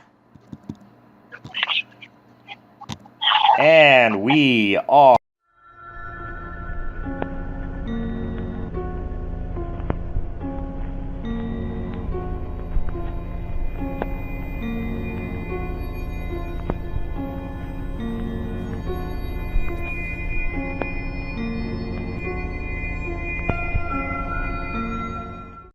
And we are...